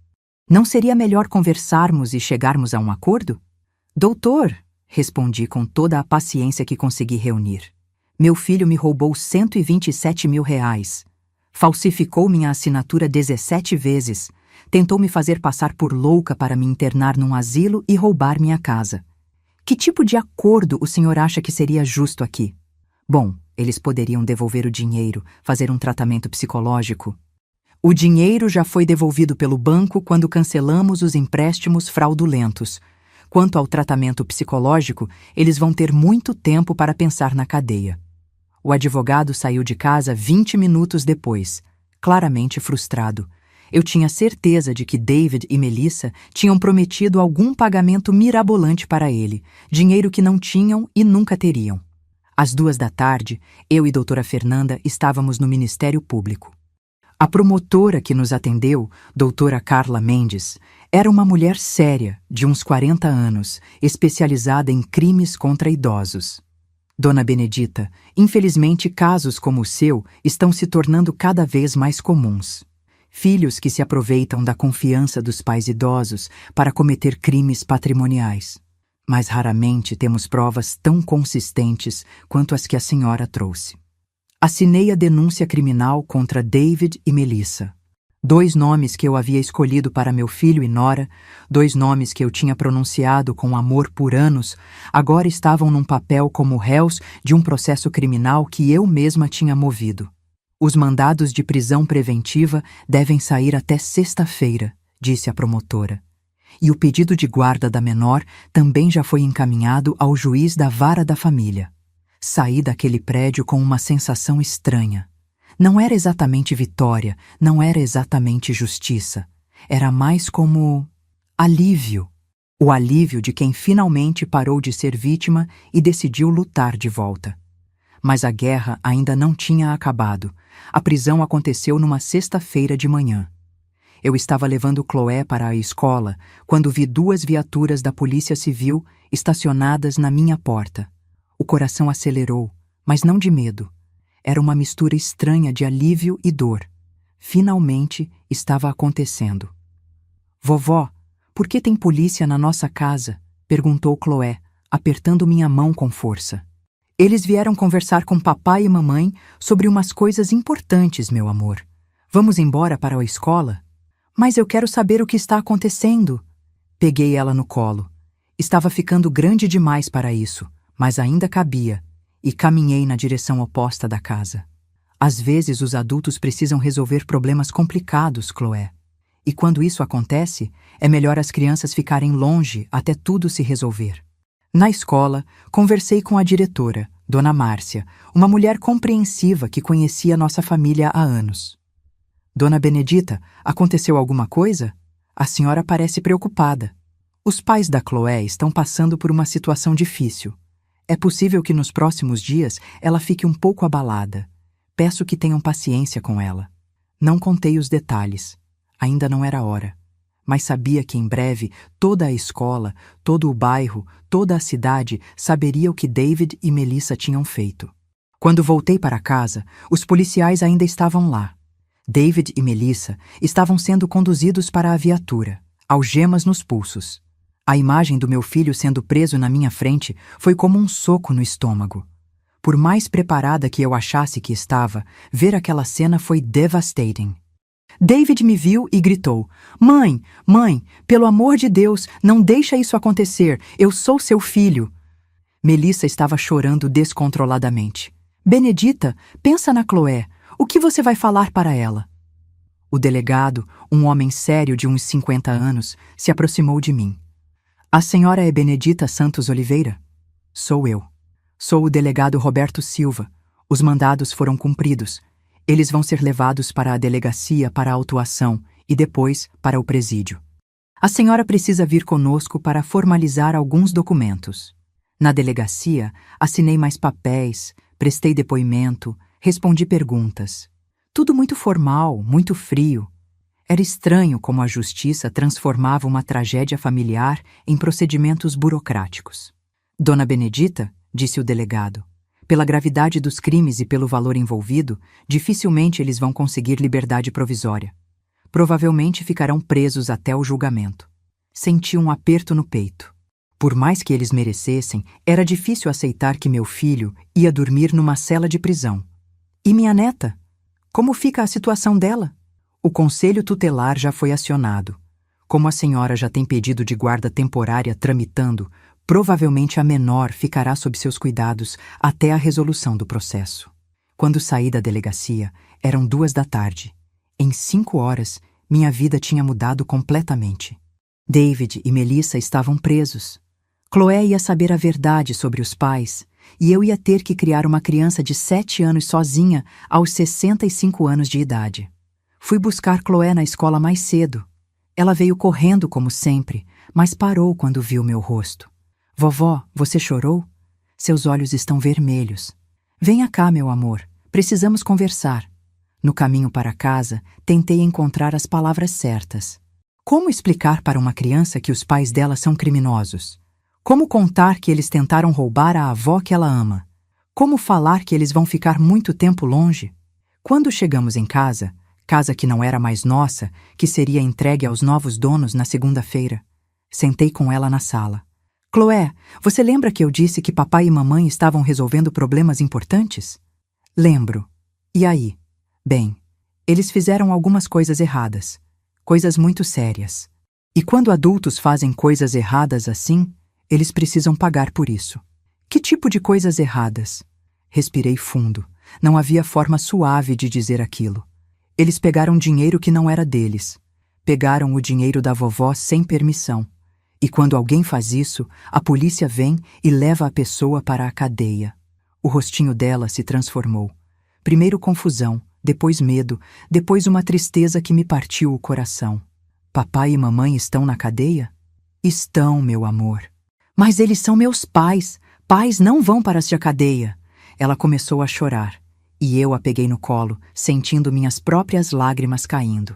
Não seria melhor conversarmos e chegarmos a um acordo? Doutor, respondi com toda a paciência que consegui reunir. Meu filho me roubou R$127.000. Falsificou minha assinatura 17 vezes. Tentou me fazer passar por louca para me internar num asilo e roubar minha casa. Que tipo de acordo o senhor acha que seria justo aqui? Bom, eles poderiam devolver o dinheiro, fazer um tratamento psicológico. O dinheiro já foi devolvido pelo banco quando cancelamos os empréstimos fraudulentos. Quanto ao tratamento psicológico, eles vão ter muito tempo para pensar na cadeia. O advogado saiu de casa 20 minutos depois, claramente frustrado. Eu tinha certeza de que David e Melissa tinham prometido algum pagamento mirabolante para ele, dinheiro que não tinham e nunca teriam. Às 14h, eu e doutora Fernanda estávamos no Ministério Público. A promotora que nos atendeu, doutora Carla Mendes, era uma mulher séria, de uns 40 anos, especializada em crimes contra idosos. Dona Benedita, infelizmente casos como o seu estão se tornando cada vez mais comuns. Filhos que se aproveitam da confiança dos pais idosos para cometer crimes patrimoniais. Mas raramente temos provas tão consistentes quanto as que a senhora trouxe. Assinei a denúncia criminal contra David e Melissa. 2 nomes que eu havia escolhido para meu filho e nora, 2 nomes que eu tinha pronunciado com amor por anos, agora estavam num papel como réus de um processo criminal que eu mesma tinha movido. Os mandados de prisão preventiva devem sair até sexta-feira, disse a promotora. E o pedido de guarda da menor também já foi encaminhado ao juiz da vara da família. Saí daquele prédio com uma sensação estranha. Não era exatamente vitória, não era exatamente justiça. Era mais como alívio. O alívio de quem finalmente parou de ser vítima e decidiu lutar de volta. Mas a guerra ainda não tinha acabado. A prisão aconteceu numa sexta-feira de manhã. Eu estava levando Chloé para a escola quando vi 2 viaturas da Polícia Civil estacionadas na minha porta. O coração acelerou, mas não de medo. Era uma mistura estranha de alívio e dor. Finalmente estava acontecendo. Vovó, por que tem polícia na nossa casa? Perguntou Chloé, apertando minha mão com força. Eles vieram conversar com papai e mamãe sobre umas coisas importantes, meu amor. Vamos embora para a escola? Mas eu quero saber o que está acontecendo. Peguei ela no colo. Estava ficando grande demais para isso, mas ainda cabia, e caminhei na direção oposta da casa. Às vezes os adultos precisam resolver problemas complicados, Chloé. E quando isso acontece, é melhor as crianças ficarem longe até tudo se resolver. Na escola, conversei com a diretora, Dona Márcia, uma mulher compreensiva que conhecia nossa família há anos. Dona Benedita, aconteceu alguma coisa? A senhora parece preocupada. Os pais da Chloé estão passando por uma situação difícil. É possível que nos próximos dias ela fique um pouco abalada. Peço que tenham paciência com ela. Não contei os detalhes. Ainda não era hora. Mas sabia que em breve toda a escola, todo o bairro, toda a cidade saberia o que David e Melissa tinham feito. Quando voltei para casa, os policiais ainda estavam lá. David e Melissa estavam sendo conduzidos para a viatura, algemas nos pulsos. A imagem do meu filho sendo preso na minha frente foi como um soco no estômago. Por mais preparada que eu achasse que estava, ver aquela cena foi devastating. David me viu e gritou: Mãe, mãe, pelo amor de Deus, não deixa isso acontecer, eu sou seu filho. Melissa estava chorando descontroladamente. Benedita, pensa na Chloé, o que você vai falar para ela? O delegado, um homem sério de uns 50 anos, se aproximou de mim. A senhora é Benedita Santos Oliveira? Sou eu. Sou o delegado Roberto Silva. Os mandados foram cumpridos. Eles vão ser levados para a delegacia para a autuação e depois para o presídio. A senhora precisa vir conosco para formalizar alguns documentos. Na delegacia, assinei mais papéis, prestei depoimento, respondi perguntas. Tudo muito formal, muito frio. Era estranho como a justiça transformava uma tragédia familiar em procedimentos burocráticos. Dona Benedita, disse o delegado, pela gravidade dos crimes e pelo valor envolvido, dificilmente eles vão conseguir liberdade provisória. Provavelmente ficarão presos até o julgamento. Senti um aperto no peito. Por mais que eles merecessem, era difícil aceitar que meu filho ia dormir numa cela de prisão. E minha neta? Como fica a situação dela? O conselho tutelar já foi acionado. Como a senhora já tem pedido de guarda temporária tramitando, provavelmente a menor ficará sob seus cuidados até a resolução do processo. Quando saí da delegacia, eram 2 da tarde. Em 5 horas, minha vida tinha mudado completamente. David e Melissa estavam presos. Chloé ia saber a verdade sobre os pais, e eu ia ter que criar uma criança de 7 anos sozinha aos 65 anos de idade. Fui buscar Chloé na escola mais cedo. Ela veio correndo como sempre, mas parou quando viu meu rosto. Vovó, você chorou? Seus olhos estão vermelhos. Venha cá, meu amor. Precisamos conversar. No caminho para casa, tentei encontrar as palavras certas. Como explicar para uma criança que os pais dela são criminosos? Como contar que eles tentaram roubar a avó que ela ama? Como falar que eles vão ficar muito tempo longe? Quando chegamos em casa que não era mais nossa, que seria entregue aos novos donos na segunda-feira, sentei com ela na sala. Chloé, você lembra que eu disse que papai e mamãe estavam resolvendo problemas importantes? Lembro. E aí? Bem, eles fizeram algumas coisas erradas. Coisas muito sérias. E quando adultos fazem coisas erradas assim, eles precisam pagar por isso. Que tipo de coisas erradas? Respirei fundo. Não havia forma suave de dizer aquilo. Eles pegaram dinheiro que não era deles. Pegaram o dinheiro da vovó sem permissão. E quando alguém faz isso, a polícia vem e leva a pessoa para a cadeia. O rostinho dela se transformou. Primeiro confusão, depois medo, depois uma tristeza que me partiu o coração. Papai e mamãe estão na cadeia? Estão, meu amor. Mas eles são meus pais. Pais não vão para a cadeia. Ela começou a chorar. E eu a peguei no colo, sentindo minhas próprias lágrimas caindo.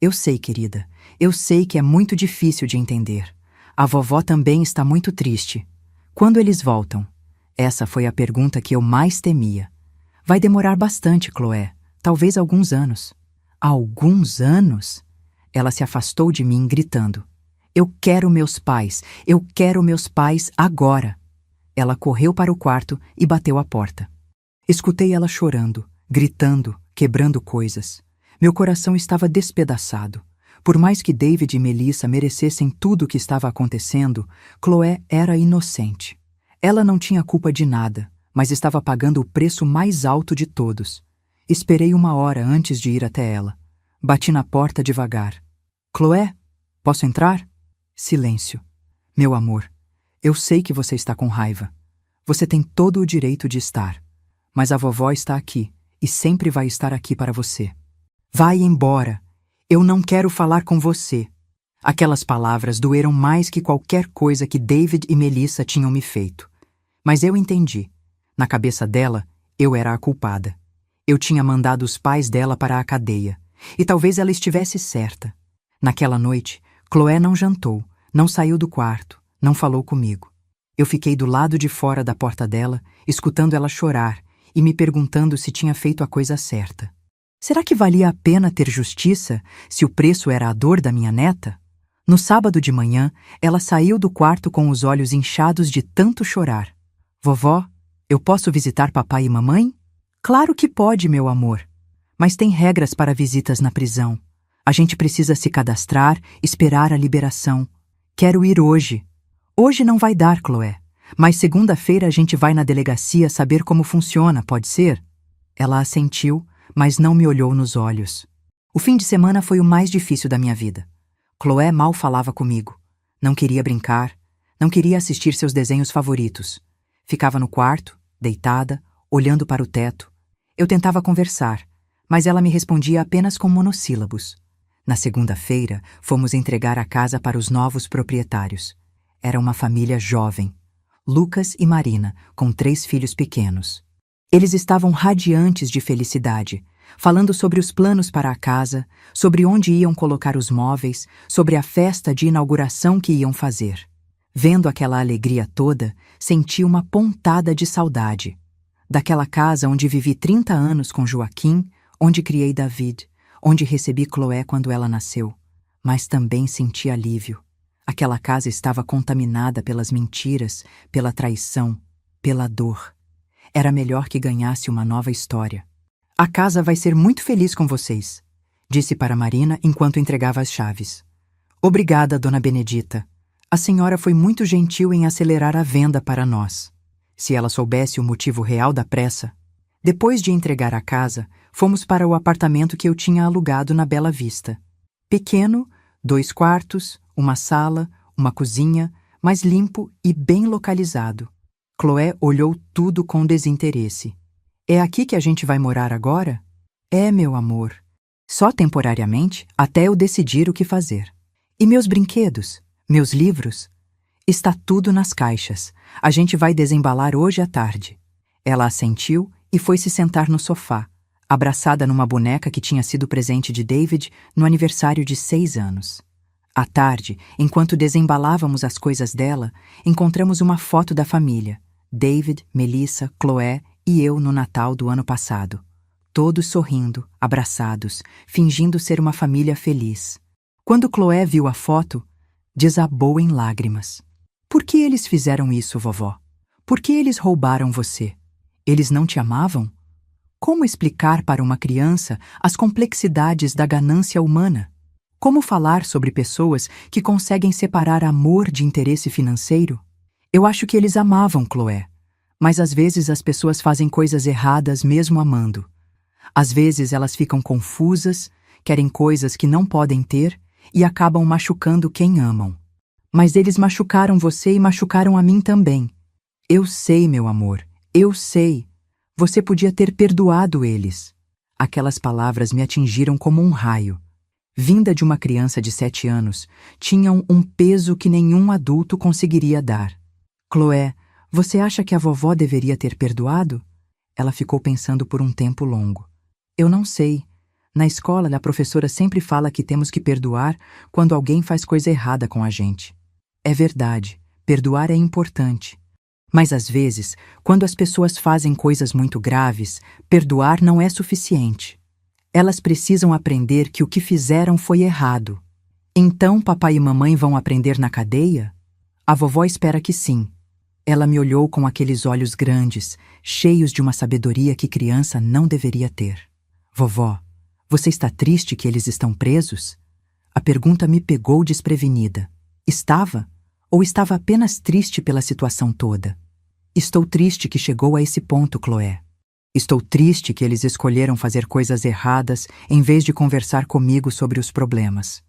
Eu sei, querida. Eu sei que é muito difícil de entender. A vovó também está muito triste. Quando eles voltam? Essa foi a pergunta que eu mais temia. Vai demorar bastante, Chloé. Talvez alguns anos. Alguns anos? Ela se afastou de mim, gritando: Eu quero meus pais! Eu quero meus pais agora! Ela correu para o quarto e bateu a porta. Escutei ela chorando, gritando, quebrando coisas. Meu coração estava despedaçado. Por mais que David e Melissa merecessem tudo o que estava acontecendo, Chloé era inocente. Ela não tinha culpa de nada, mas estava pagando o preço mais alto de todos. Esperei 1 hora antes de ir até ela. Bati na porta devagar. Chloé, posso entrar? Silêncio. Meu amor, eu sei que você está com raiva. Você tem todo o direito de estar. Mas a vovó está aqui e sempre vai estar aqui para você. Vai embora. Eu não quero falar com você. Aquelas palavras doeram mais que qualquer coisa que David e Melissa tinham me feito. Mas eu entendi. Na cabeça dela, eu era a culpada. Eu tinha mandado os pais dela para a cadeia. E talvez ela estivesse certa. Naquela noite, Chloé não jantou, não saiu do quarto, não falou comigo. Eu fiquei do lado de fora da porta dela, escutando ela chorar e me perguntando se tinha feito a coisa certa. Será que valia a pena ter justiça se o preço era a dor da minha neta? No sábado de manhã, ela saiu do quarto com os olhos inchados de tanto chorar. Vovó, eu posso visitar papai e mamãe? Claro que pode, meu amor. Mas tem regras para visitas na prisão. A gente precisa se cadastrar, esperar a liberação. Quero ir hoje. Hoje não vai dar, Chloé. Mas segunda-feira a gente vai na delegacia saber como funciona, pode ser? Ela assentiu, mas não me olhou nos olhos. O fim de semana foi o mais difícil da minha vida. Chloé mal falava comigo. Não queria brincar. Não queria assistir seus desenhos favoritos. Ficava no quarto, deitada, olhando para o teto. Eu tentava conversar, mas ela me respondia apenas com monossílabos. Na segunda-feira, fomos entregar a casa para os novos proprietários. Era uma família jovem. Lucas e Marina, com 3 filhos pequenos. Eles estavam radiantes de felicidade, falando sobre os planos para a casa, sobre onde iam colocar os móveis, sobre a festa de inauguração que iam fazer. Vendo aquela alegria toda, senti uma pontada de saudade. Daquela casa onde vivi 30 anos com Joaquim, onde criei David, onde recebi Chloé quando ela nasceu. Mas também senti alívio. Aquela casa estava contaminada pelas mentiras, pela traição, pela dor. Era melhor que ganhasse uma nova história. A casa vai ser muito feliz com vocês, disse para Marina enquanto entregava as chaves. Obrigada, dona Benedita. A senhora foi muito gentil em acelerar a venda para nós. Se ela soubesse o motivo real da pressa. Depois de entregar a casa, fomos para o apartamento que eu tinha alugado na Bela Vista. Pequeno, 2 quartos, uma sala, uma cozinha, mas limpo e bem localizado. Chloé olhou tudo com desinteresse. É aqui que a gente vai morar agora? É, meu amor. Só temporariamente, até eu decidir o que fazer. E meus brinquedos? Meus livros? Está tudo nas caixas. A gente vai desembalar hoje à tarde. Ela assentiu e foi se sentar no sofá, abraçada numa boneca que tinha sido presente de David no aniversário de 6 anos. À tarde, enquanto desembalávamos as coisas dela, encontramos uma foto da família. David, Melissa, Chloé e eu no Natal do ano passado. Todos sorrindo, abraçados, fingindo ser uma família feliz. Quando Chloé viu a foto, desabou em lágrimas. Por que eles fizeram isso, vovó? Por que eles roubaram você? Eles não te amavam? Como explicar para uma criança as complexidades da ganância humana? Como falar sobre pessoas que conseguem separar amor de interesse financeiro? Eu acho que eles amavam Chloé, mas às vezes as pessoas fazem coisas erradas mesmo amando. Às vezes elas ficam confusas, querem coisas que não podem ter e acabam machucando quem amam. Mas eles machucaram você e machucaram a mim também. Eu sei, meu amor, eu sei. Você podia ter perdoado eles. Aquelas palavras me atingiram como um raio. Vinda de uma criança de 7 anos, tinham um peso que nenhum adulto conseguiria dar. Chloé, você acha que a vovó deveria ter perdoado? Ela ficou pensando por um tempo longo. Eu não sei. Na escola, a professora sempre fala que temos que perdoar quando alguém faz coisa errada com a gente. É verdade, perdoar é importante. Mas às vezes, quando as pessoas fazem coisas muito graves, perdoar não é suficiente. Elas precisam aprender que o que fizeram foi errado. Então papai e mamãe vão aprender na cadeia? A vovó espera que sim. Ela me olhou com aqueles olhos grandes, cheios de uma sabedoria que criança não deveria ter. Vovó, você está triste que eles estão presos? A pergunta me pegou desprevenida. Estava? Ou estava apenas triste pela situação toda? Estou triste que chegou a esse ponto, Chloé. Estou triste que eles escolheram fazer coisas erradas em vez de conversar comigo sobre os problemas.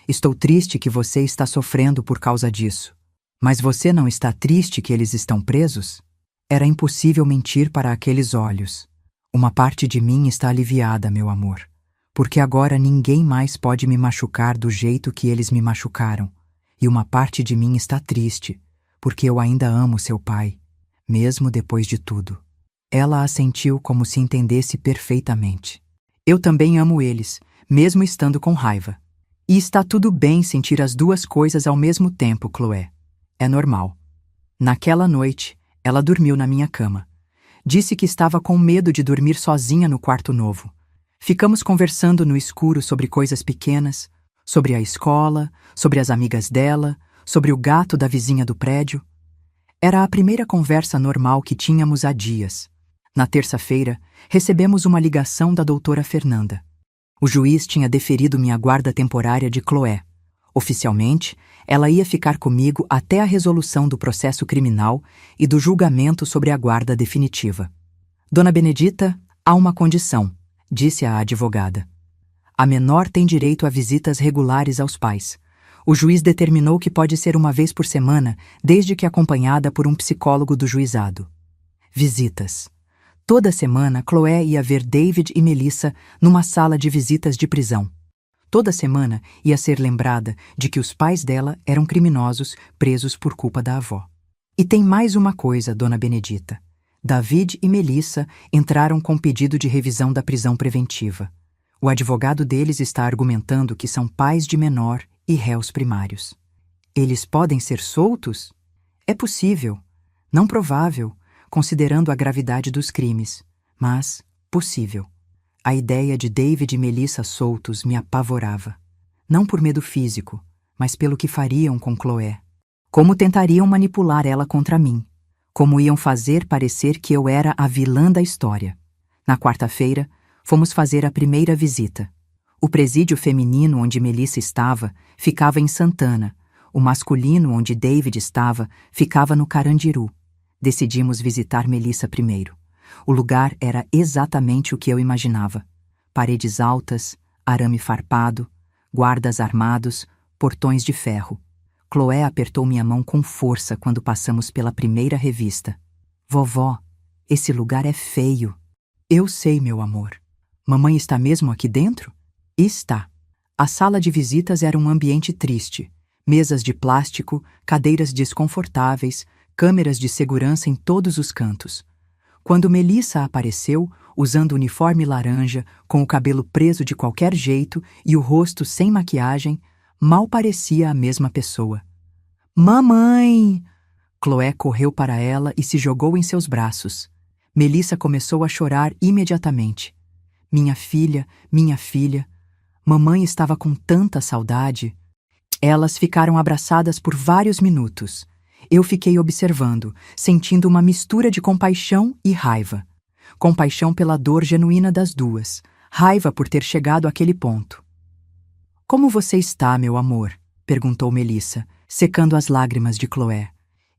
Estou triste que você está sofrendo por causa disso. Mas você não está triste que eles estão presos? Era impossível mentir para aqueles olhos. Uma parte de mim está aliviada, meu amor, porque agora ninguém mais pode me machucar do jeito que eles me machucaram. E uma parte de mim está triste, porque eu ainda amo seu pai, mesmo depois de tudo. Ela assentiu como se entendesse perfeitamente. Eu também amo eles, mesmo estando com raiva. E está tudo bem sentir as duas coisas ao mesmo tempo, Chloé. É normal. Naquela noite, ela dormiu na minha cama. Disse que estava com medo de dormir sozinha no quarto novo. Ficamos conversando no escuro sobre coisas pequenas, sobre a escola, sobre as amigas dela, sobre o gato da vizinha do prédio. Era a primeira conversa normal que tínhamos há dias. Na terça-feira, recebemos uma ligação da doutora Fernanda. O juiz tinha deferido minha guarda temporária de Chloé. Oficialmente, ela ia ficar comigo até a resolução do processo criminal e do julgamento sobre a guarda definitiva. Dona Benedita, há uma condição, disse a advogada. A menor tem direito a visitas regulares aos pais. O juiz determinou que pode ser uma vez por semana, desde que acompanhada por um psicólogo do juizado. Visitas. Toda semana, Chloé ia ver David e Melissa numa sala de visitas de prisão. Toda semana ia ser lembrada de que os pais dela eram criminosos presos por culpa da avó. E tem mais uma coisa, Dona Benedita. David e Melissa entraram com pedido de revisão da prisão preventiva. O advogado deles está argumentando que são pais de menor e réus primários. Eles podem ser soltos? É possível. Não provável, considerando a gravidade dos crimes, mas possível. A ideia de David e Melissa soltos me apavorava. Não por medo físico, mas pelo que fariam com Chloé. Como tentariam manipular ela contra mim. Como iam fazer parecer que eu era a vilã da história. Na quarta-feira, fomos fazer a primeira visita. O presídio feminino onde Melissa estava ficava em Santana. O masculino onde David estava ficava no Carandiru. Decidimos visitar Melissa primeiro. O lugar era exatamente o que eu imaginava. Paredes altas, arame farpado, guardas armados, portões de ferro. Chloé apertou minha mão com força quando passamos pela primeira revista. Vovó, esse lugar é feio. Eu sei, meu amor. Mamãe está mesmo aqui dentro? Está. A sala de visitas era um ambiente triste. Mesas de plástico, cadeiras desconfortáveis, câmeras de segurança em todos os cantos. Quando Melissa apareceu, usando uniforme laranja, com o cabelo preso de qualquer jeito e o rosto sem maquiagem, mal parecia a mesma pessoa. Mamãe! Chloé correu para ela e se jogou em seus braços. Melissa começou a chorar imediatamente. Minha filha, mamãe estava com tanta saudade. Elas ficaram abraçadas por vários minutos. Eu fiquei observando, sentindo uma mistura de compaixão e raiva. Compaixão pela dor genuína das duas, raiva por ter chegado àquele ponto. Como você está, meu amor? Perguntou Melissa, secando as lágrimas de Chloé.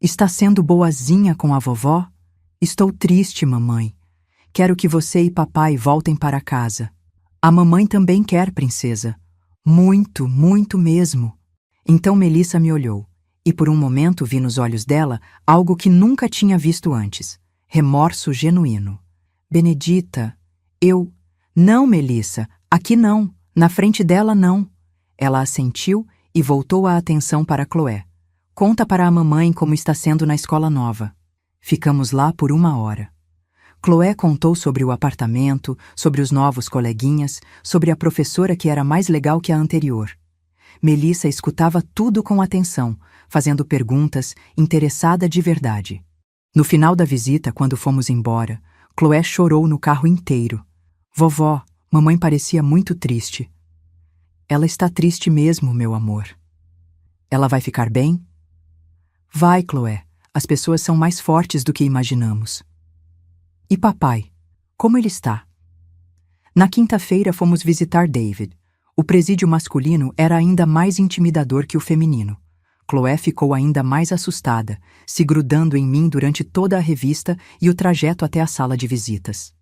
Está sendo boazinha com a vovó? Estou triste, mamãe. Quero que você e papai voltem para casa. A mamãe também quer, princesa. Muito, muito mesmo. Então Melissa me olhou. E por um momento vi nos olhos dela algo que nunca tinha visto antes. Remorso genuíno. Benedita, eu... Não, Melissa, aqui não. Na frente dela, não. Ela assentiu e voltou a atenção para Chloé. Conta para a mamãe como está sendo na escola nova. Ficamos lá por 1 hora. Chloé contou sobre o apartamento, sobre os novos coleguinhas, sobre a professora que era mais legal que a anterior. Melissa escutava tudo com atenção, fazendo perguntas, interessada de verdade. No final da visita, quando fomos embora, Chloé chorou no carro inteiro. Vovó, mamãe parecia muito triste. Ela está triste mesmo, meu amor. Ela vai ficar bem? Vai, Chloé. As pessoas são mais fortes do que imaginamos. E papai? Como ele está? Na quinta-feira fomos visitar David. O presídio masculino era ainda mais intimidador que o feminino. Chloé ficou ainda mais assustada, se grudando em mim durante toda a revista e o trajeto até a sala de visitas.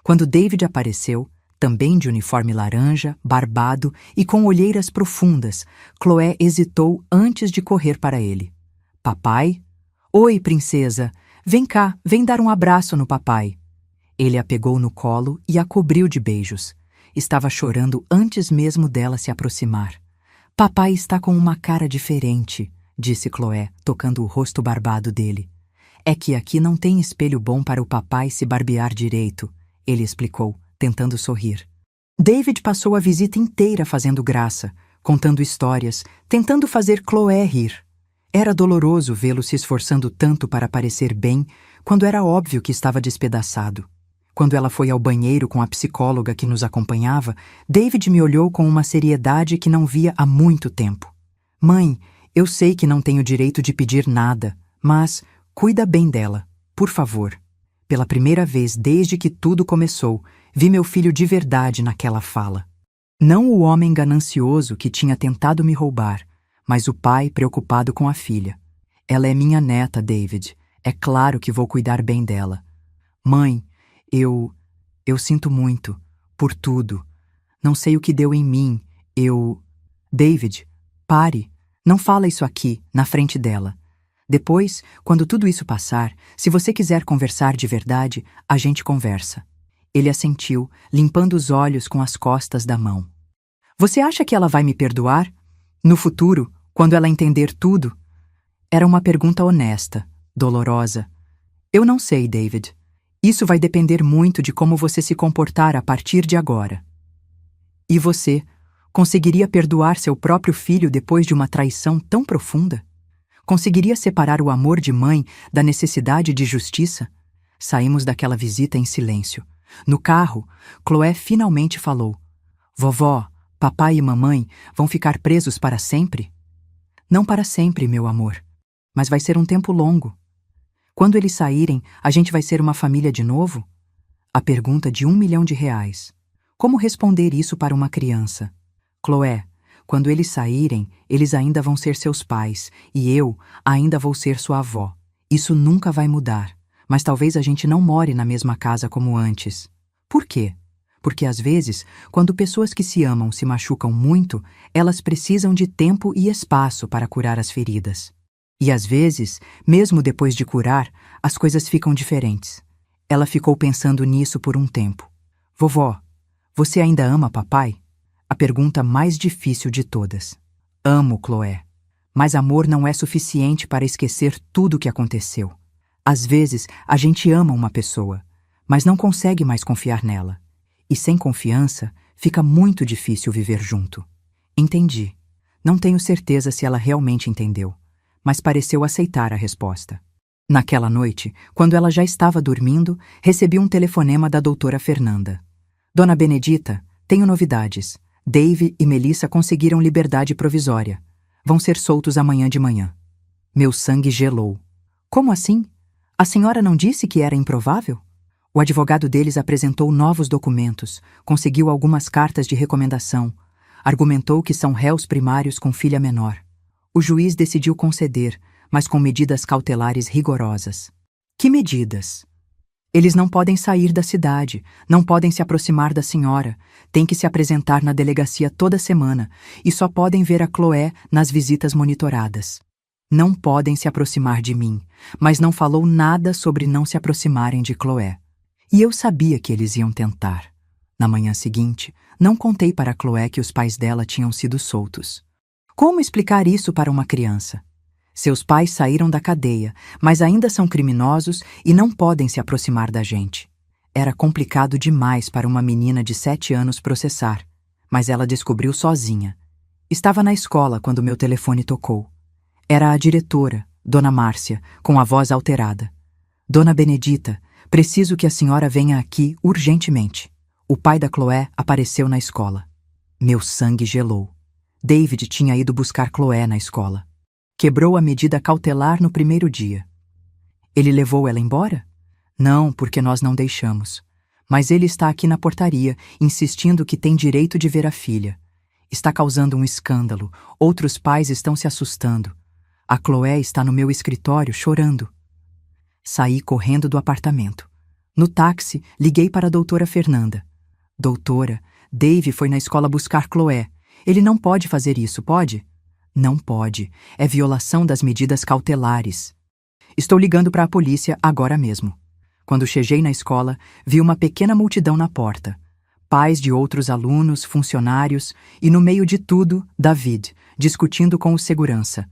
Quando David apareceu, também de uniforme laranja, barbado e com olheiras profundas, Chloé hesitou antes de correr para ele. Papai? Oi, princesa. Vem cá, vem dar um abraço no papai. Ele a pegou no colo e a cobriu de beijos. Estava chorando antes mesmo dela se aproximar. Papai está com uma cara diferente, disse Chloé, tocando o rosto barbado dele. É que aqui não tem espelho bom para o papai se barbear direito, ele explicou, tentando sorrir. David passou a visita inteira fazendo graça, contando histórias, tentando fazer Chloé rir. Era doloroso vê-lo se esforçando tanto para parecer bem, quando era óbvio que estava despedaçado. Quando ela foi ao banheiro com a psicóloga que nos acompanhava, David me olhou com uma seriedade que não via há muito tempo. Mãe, eu sei que não tenho direito de pedir nada, mas cuida bem dela, por favor. Pela primeira vez desde que tudo começou, vi meu filho de verdade naquela fala. Não o homem ganancioso que tinha tentado me roubar, mas o pai preocupado com a filha. Ela é minha neta, David. É claro que vou cuidar bem dela. Mãe, eu sinto muito, por tudo. Não sei o que deu em mim, David, pare, não fala isso aqui, na frente dela. Depois, quando tudo isso passar, se você quiser conversar de verdade, a gente conversa. Ele assentiu, limpando os olhos com as costas da mão. Você acha que ela vai me perdoar? No futuro, quando ela entender tudo? Era uma pergunta honesta, dolorosa. Eu não sei, David. Isso vai depender muito de como você se comportar a partir de agora. E você, conseguiria perdoar seu próprio filho depois de uma traição tão profunda? Conseguiria separar o amor de mãe da necessidade de justiça? Saímos daquela visita em silêncio. No carro, Chloé finalmente falou. Vovó, papai e mamãe vão ficar presos para sempre? Não para sempre, meu amor. Mas vai ser um tempo longo. Quando eles saírem, a gente vai ser uma família de novo? A pergunta de R$1 milhão. Como responder isso para uma criança? Chloé, quando eles saírem, eles ainda vão ser seus pais, e eu ainda vou ser sua avó. Isso nunca vai mudar, mas talvez a gente não more na mesma casa como antes. Por quê? Porque às vezes, quando pessoas que se amam se machucam muito, elas precisam de tempo e espaço para curar as feridas. E às vezes, mesmo depois de curar, as coisas ficam diferentes. Ela ficou pensando nisso por um tempo. Vovó, você ainda ama papai? A pergunta mais difícil de todas. Amo, Chloé. Mas amor não é suficiente para esquecer tudo o que aconteceu. Às vezes, a gente ama uma pessoa, mas não consegue mais confiar nela. E sem confiança, fica muito difícil viver junto. Entendi. Não tenho certeza se ela realmente entendeu, mas pareceu aceitar a resposta. Naquela noite, quando ela já estava dormindo, recebi um telefonema da doutora Fernanda. Dona Benedita, tenho novidades. Dave e Melissa conseguiram liberdade provisória. Vão ser soltos amanhã de manhã. Meu sangue gelou. Como assim? A senhora não disse que era improvável? O advogado deles apresentou novos documentos, conseguiu algumas cartas de recomendação, argumentou que são réus primários com filha menor. O juiz decidiu conceder, mas com medidas cautelares rigorosas. Que medidas? Eles não podem sair da cidade, não podem se aproximar da senhora, têm que se apresentar na delegacia toda semana e só podem ver a Chloé nas visitas monitoradas. Não podem se aproximar de mim, mas não falou nada sobre não se aproximarem de Chloé. E eu sabia que eles iam tentar. Na manhã seguinte, não contei para Chloé que os pais dela tinham sido soltos. Como explicar isso para uma criança? Seus pais saíram da cadeia, mas ainda são criminosos e não podem se aproximar da gente. Era complicado demais para uma menina de 7 anos processar, mas ela descobriu sozinha. Estava na escola quando meu telefone tocou. Era a diretora, Dona Márcia, com a voz alterada. Dona Benedita, preciso que a senhora venha aqui urgentemente. O pai da Chloé apareceu na escola. Meu sangue gelou. David tinha ido buscar Chloé na escola. Quebrou a medida cautelar no primeiro dia. Ele levou ela embora? Não, porque nós não deixamos. Mas ele está aqui na portaria, insistindo que tem direito de ver a filha. Está causando um escândalo. Outros pais estão se assustando. A Chloé está no meu escritório chorando. Saí correndo do apartamento. No táxi, liguei para a doutora Fernanda. Doutora, Dave foi na escola buscar Chloé. Ele não pode fazer isso, pode? Não pode. É violação das medidas cautelares. Estou ligando para a polícia agora mesmo. Quando cheguei na escola, vi uma pequena multidão na porta. Pais de outros alunos, funcionários e, no meio de tudo, David, discutindo com o segurança.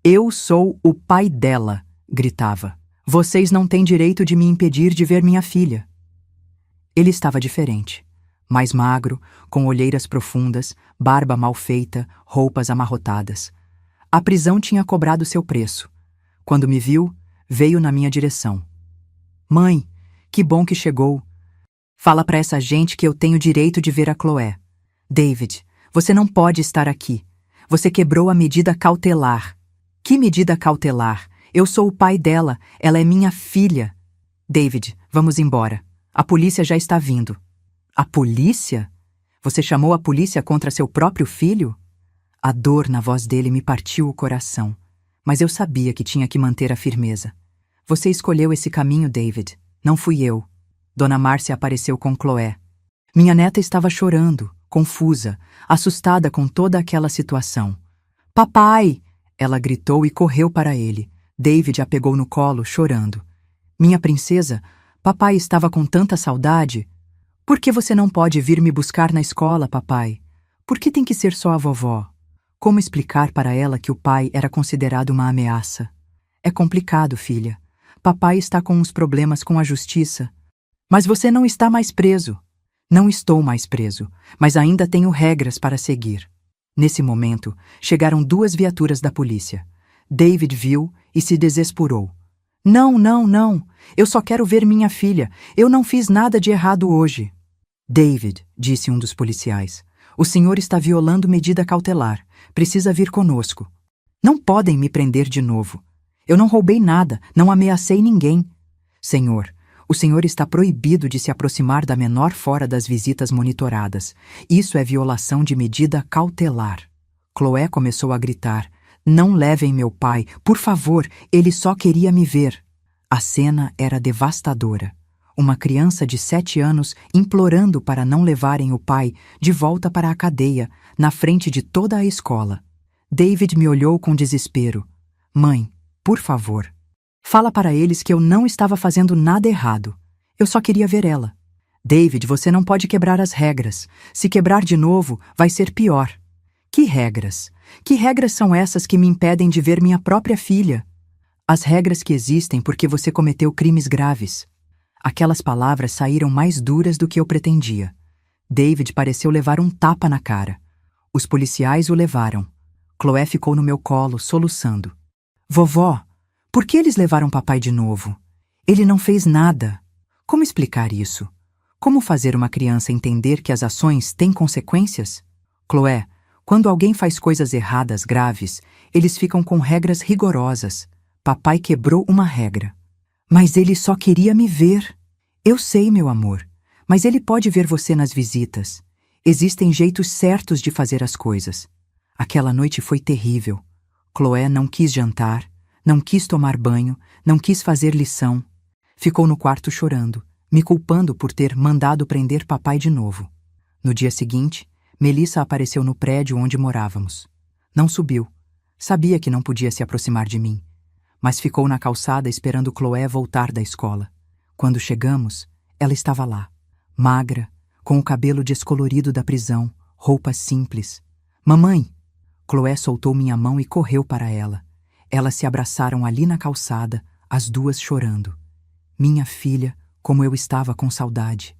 Eu sou o pai dela, gritava. Vocês não têm direito de me impedir de ver minha filha. Ele estava diferente. Mais magro, com olheiras profundas, barba mal feita, roupas amarrotadas. A prisão tinha cobrado seu preço. Quando me viu, veio na minha direção. Mãe, que bom que chegou. Fala para essa gente que eu tenho direito de ver a Chloé. David, você não pode estar aqui. Você quebrou a medida cautelar. Que medida cautelar? Eu sou o pai dela, ela é minha filha. David, vamos embora. A polícia já está vindo. A polícia? Você chamou a polícia contra seu próprio filho? A dor na voz dele me partiu o coração. Mas eu sabia que tinha que manter a firmeza. Você escolheu esse caminho, David. Não fui eu. Dona Márcia apareceu com Chloé. Minha neta estava chorando, confusa, assustada com toda aquela situação. Papai! Ela gritou e correu para ele. David a pegou no colo, chorando. Minha princesa, papai estava com tanta saudade. Por que você não pode vir me buscar na escola, papai? Por que tem que ser só a vovó? Como explicar para ela que o pai era considerado uma ameaça? É complicado, filha. Papai está com uns problemas com a justiça. Mas você não está mais preso. Não estou mais preso, mas ainda tenho regras para seguir. Nesse momento, chegaram 2 viaturas da polícia. David viu e se desesperou. Não, não, não. Eu só quero ver minha filha. Eu não fiz nada de errado hoje. David, disse um dos policiais, o senhor está violando medida cautelar. Precisa vir conosco. Não podem me prender de novo. Eu não roubei nada, não ameacei ninguém. Senhor, o senhor está proibido de se aproximar da menor fora das visitas monitoradas. Isso é violação de medida cautelar. Chloé começou a gritar. Não levem meu pai, por favor, ele só queria me ver. A cena era devastadora. Uma criança de 7 anos implorando para não levarem o pai de volta para a cadeia, na frente de toda a escola. David me olhou com desespero. Mãe, por favor, fala para eles que eu não estava fazendo nada errado. Eu só queria ver ela. David, você não pode quebrar as regras. Se quebrar de novo, vai ser pior. Que regras? Que regras são essas que me impedem de ver minha própria filha? As regras que existem porque você cometeu crimes graves. Aquelas palavras saíram mais duras do que eu pretendia. David pareceu levar um tapa na cara. Os policiais o levaram. Chloé ficou no meu colo, soluçando. Vovó, por que eles levaram papai de novo? Ele não fez nada. Como explicar isso? Como fazer uma criança entender que as ações têm consequências? Chloé, quando alguém faz coisas erradas graves, eles ficam com regras rigorosas. Papai quebrou uma regra. Mas ele só queria me ver. Eu sei, meu amor, mas ele pode ver você nas visitas. Existem jeitos certos de fazer as coisas. Aquela noite foi terrível. Chloé não quis jantar, não quis tomar banho, não quis fazer lição. Ficou no quarto chorando, me culpando por ter mandado prender papai de novo. No dia seguinte, Melissa apareceu no prédio onde morávamos. Não subiu. Sabia que não podia se aproximar de mim. Mas ficou na calçada esperando Chloé voltar da escola. Quando chegamos, ela estava lá, magra, com o cabelo descolorido da prisão, roupas simples. Mamãe! Chloé soltou minha mão e correu para ela. Elas se abraçaram ali na calçada, as duas chorando. Minha filha, como eu estava com saudade.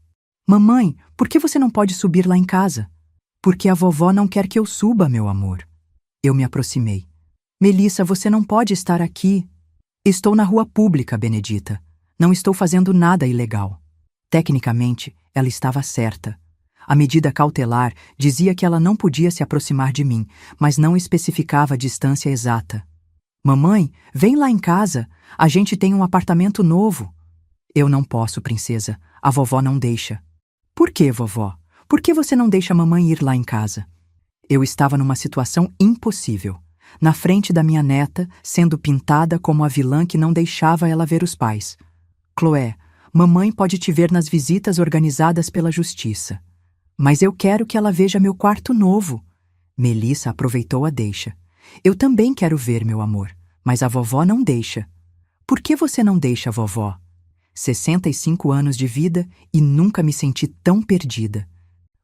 Mamãe, por que você não pode subir lá em casa? Porque a vovó não quer que eu suba, meu amor. Eu me aproximei. Melissa, você não pode estar aqui. Estou na rua pública, Benedita. Não estou fazendo nada ilegal. Tecnicamente, ela estava certa. A medida cautelar dizia que ela não podia se aproximar de mim, mas não especificava a distância exata. Mamãe, vem lá em casa. A gente tem um apartamento novo. Eu não posso, princesa. A vovó não deixa. Por que, vovó? Por que você não deixa a mamãe ir lá em casa? Eu estava numa situação impossível. Na frente da minha neta, sendo pintada como a vilã que não deixava ela ver os pais. Chloé, mamãe pode te ver nas visitas organizadas pela justiça. Mas eu quero que ela veja meu quarto novo. Melissa aproveitou a deixa. Eu também quero ver, meu amor, mas a vovó não deixa. Por que você não deixa, vovó? 65 anos de vida e nunca me senti tão perdida.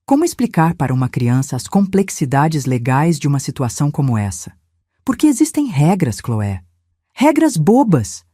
Como explicar para uma criança as complexidades legais de uma situação como essa? Porque existem regras, Chloé. Regras bobas.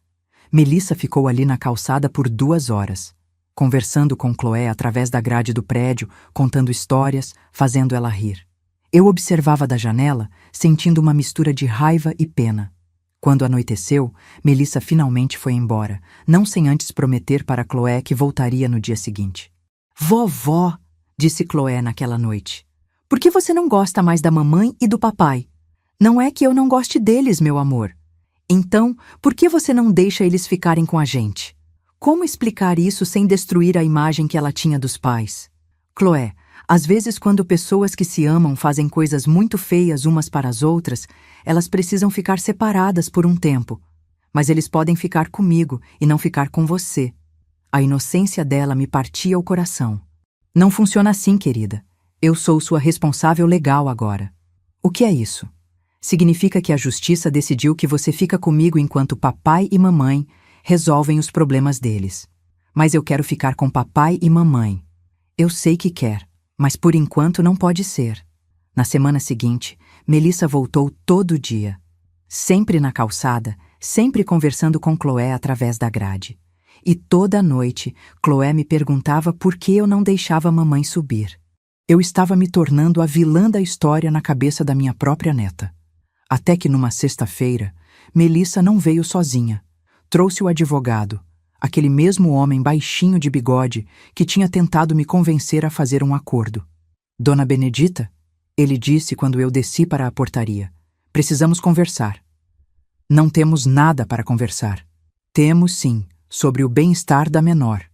Melissa ficou ali na calçada por 2 horas, conversando com Chloé através da grade do prédio, contando histórias, fazendo ela rir. Eu observava da janela, sentindo uma mistura de raiva e pena. Quando anoiteceu, Melissa finalmente foi embora, não sem antes prometer para Chloé que voltaria no dia seguinte. Vovó, disse Chloé naquela noite, por que você não gosta mais da mamãe e do papai? Não é que eu não goste deles, meu amor. Então, por que você não deixa eles ficarem com a gente? Como explicar isso sem destruir a imagem que ela tinha dos pais? Chloé, às vezes quando pessoas que se amam fazem coisas muito feias umas para as outras, elas precisam ficar separadas por um tempo. Mas eles podem ficar comigo e não ficar com você. A inocência dela me partia o coração. Não funciona assim, querida. Eu sou sua responsável legal agora. O que é isso? Significa que a justiça decidiu que você fica comigo enquanto papai e mamãe resolvem os problemas deles. Mas eu quero ficar com papai e mamãe. Eu sei que quer, mas por enquanto não pode ser. Na semana seguinte, Melissa voltou todo dia. Sempre na calçada, sempre conversando com Chloé através da grade. E toda noite, Chloé me perguntava por que eu não deixava a mamãe subir. Eu estava me tornando a vilã da história na cabeça da minha própria neta. Até que numa sexta-feira, Melissa não veio sozinha. Trouxe o advogado, aquele mesmo homem baixinho de bigode que tinha tentado me convencer a fazer um acordo. Dona Benedita, ele disse quando eu desci para a portaria, precisamos conversar. Não temos nada para conversar. Temos sim, sobre o bem-estar da menor.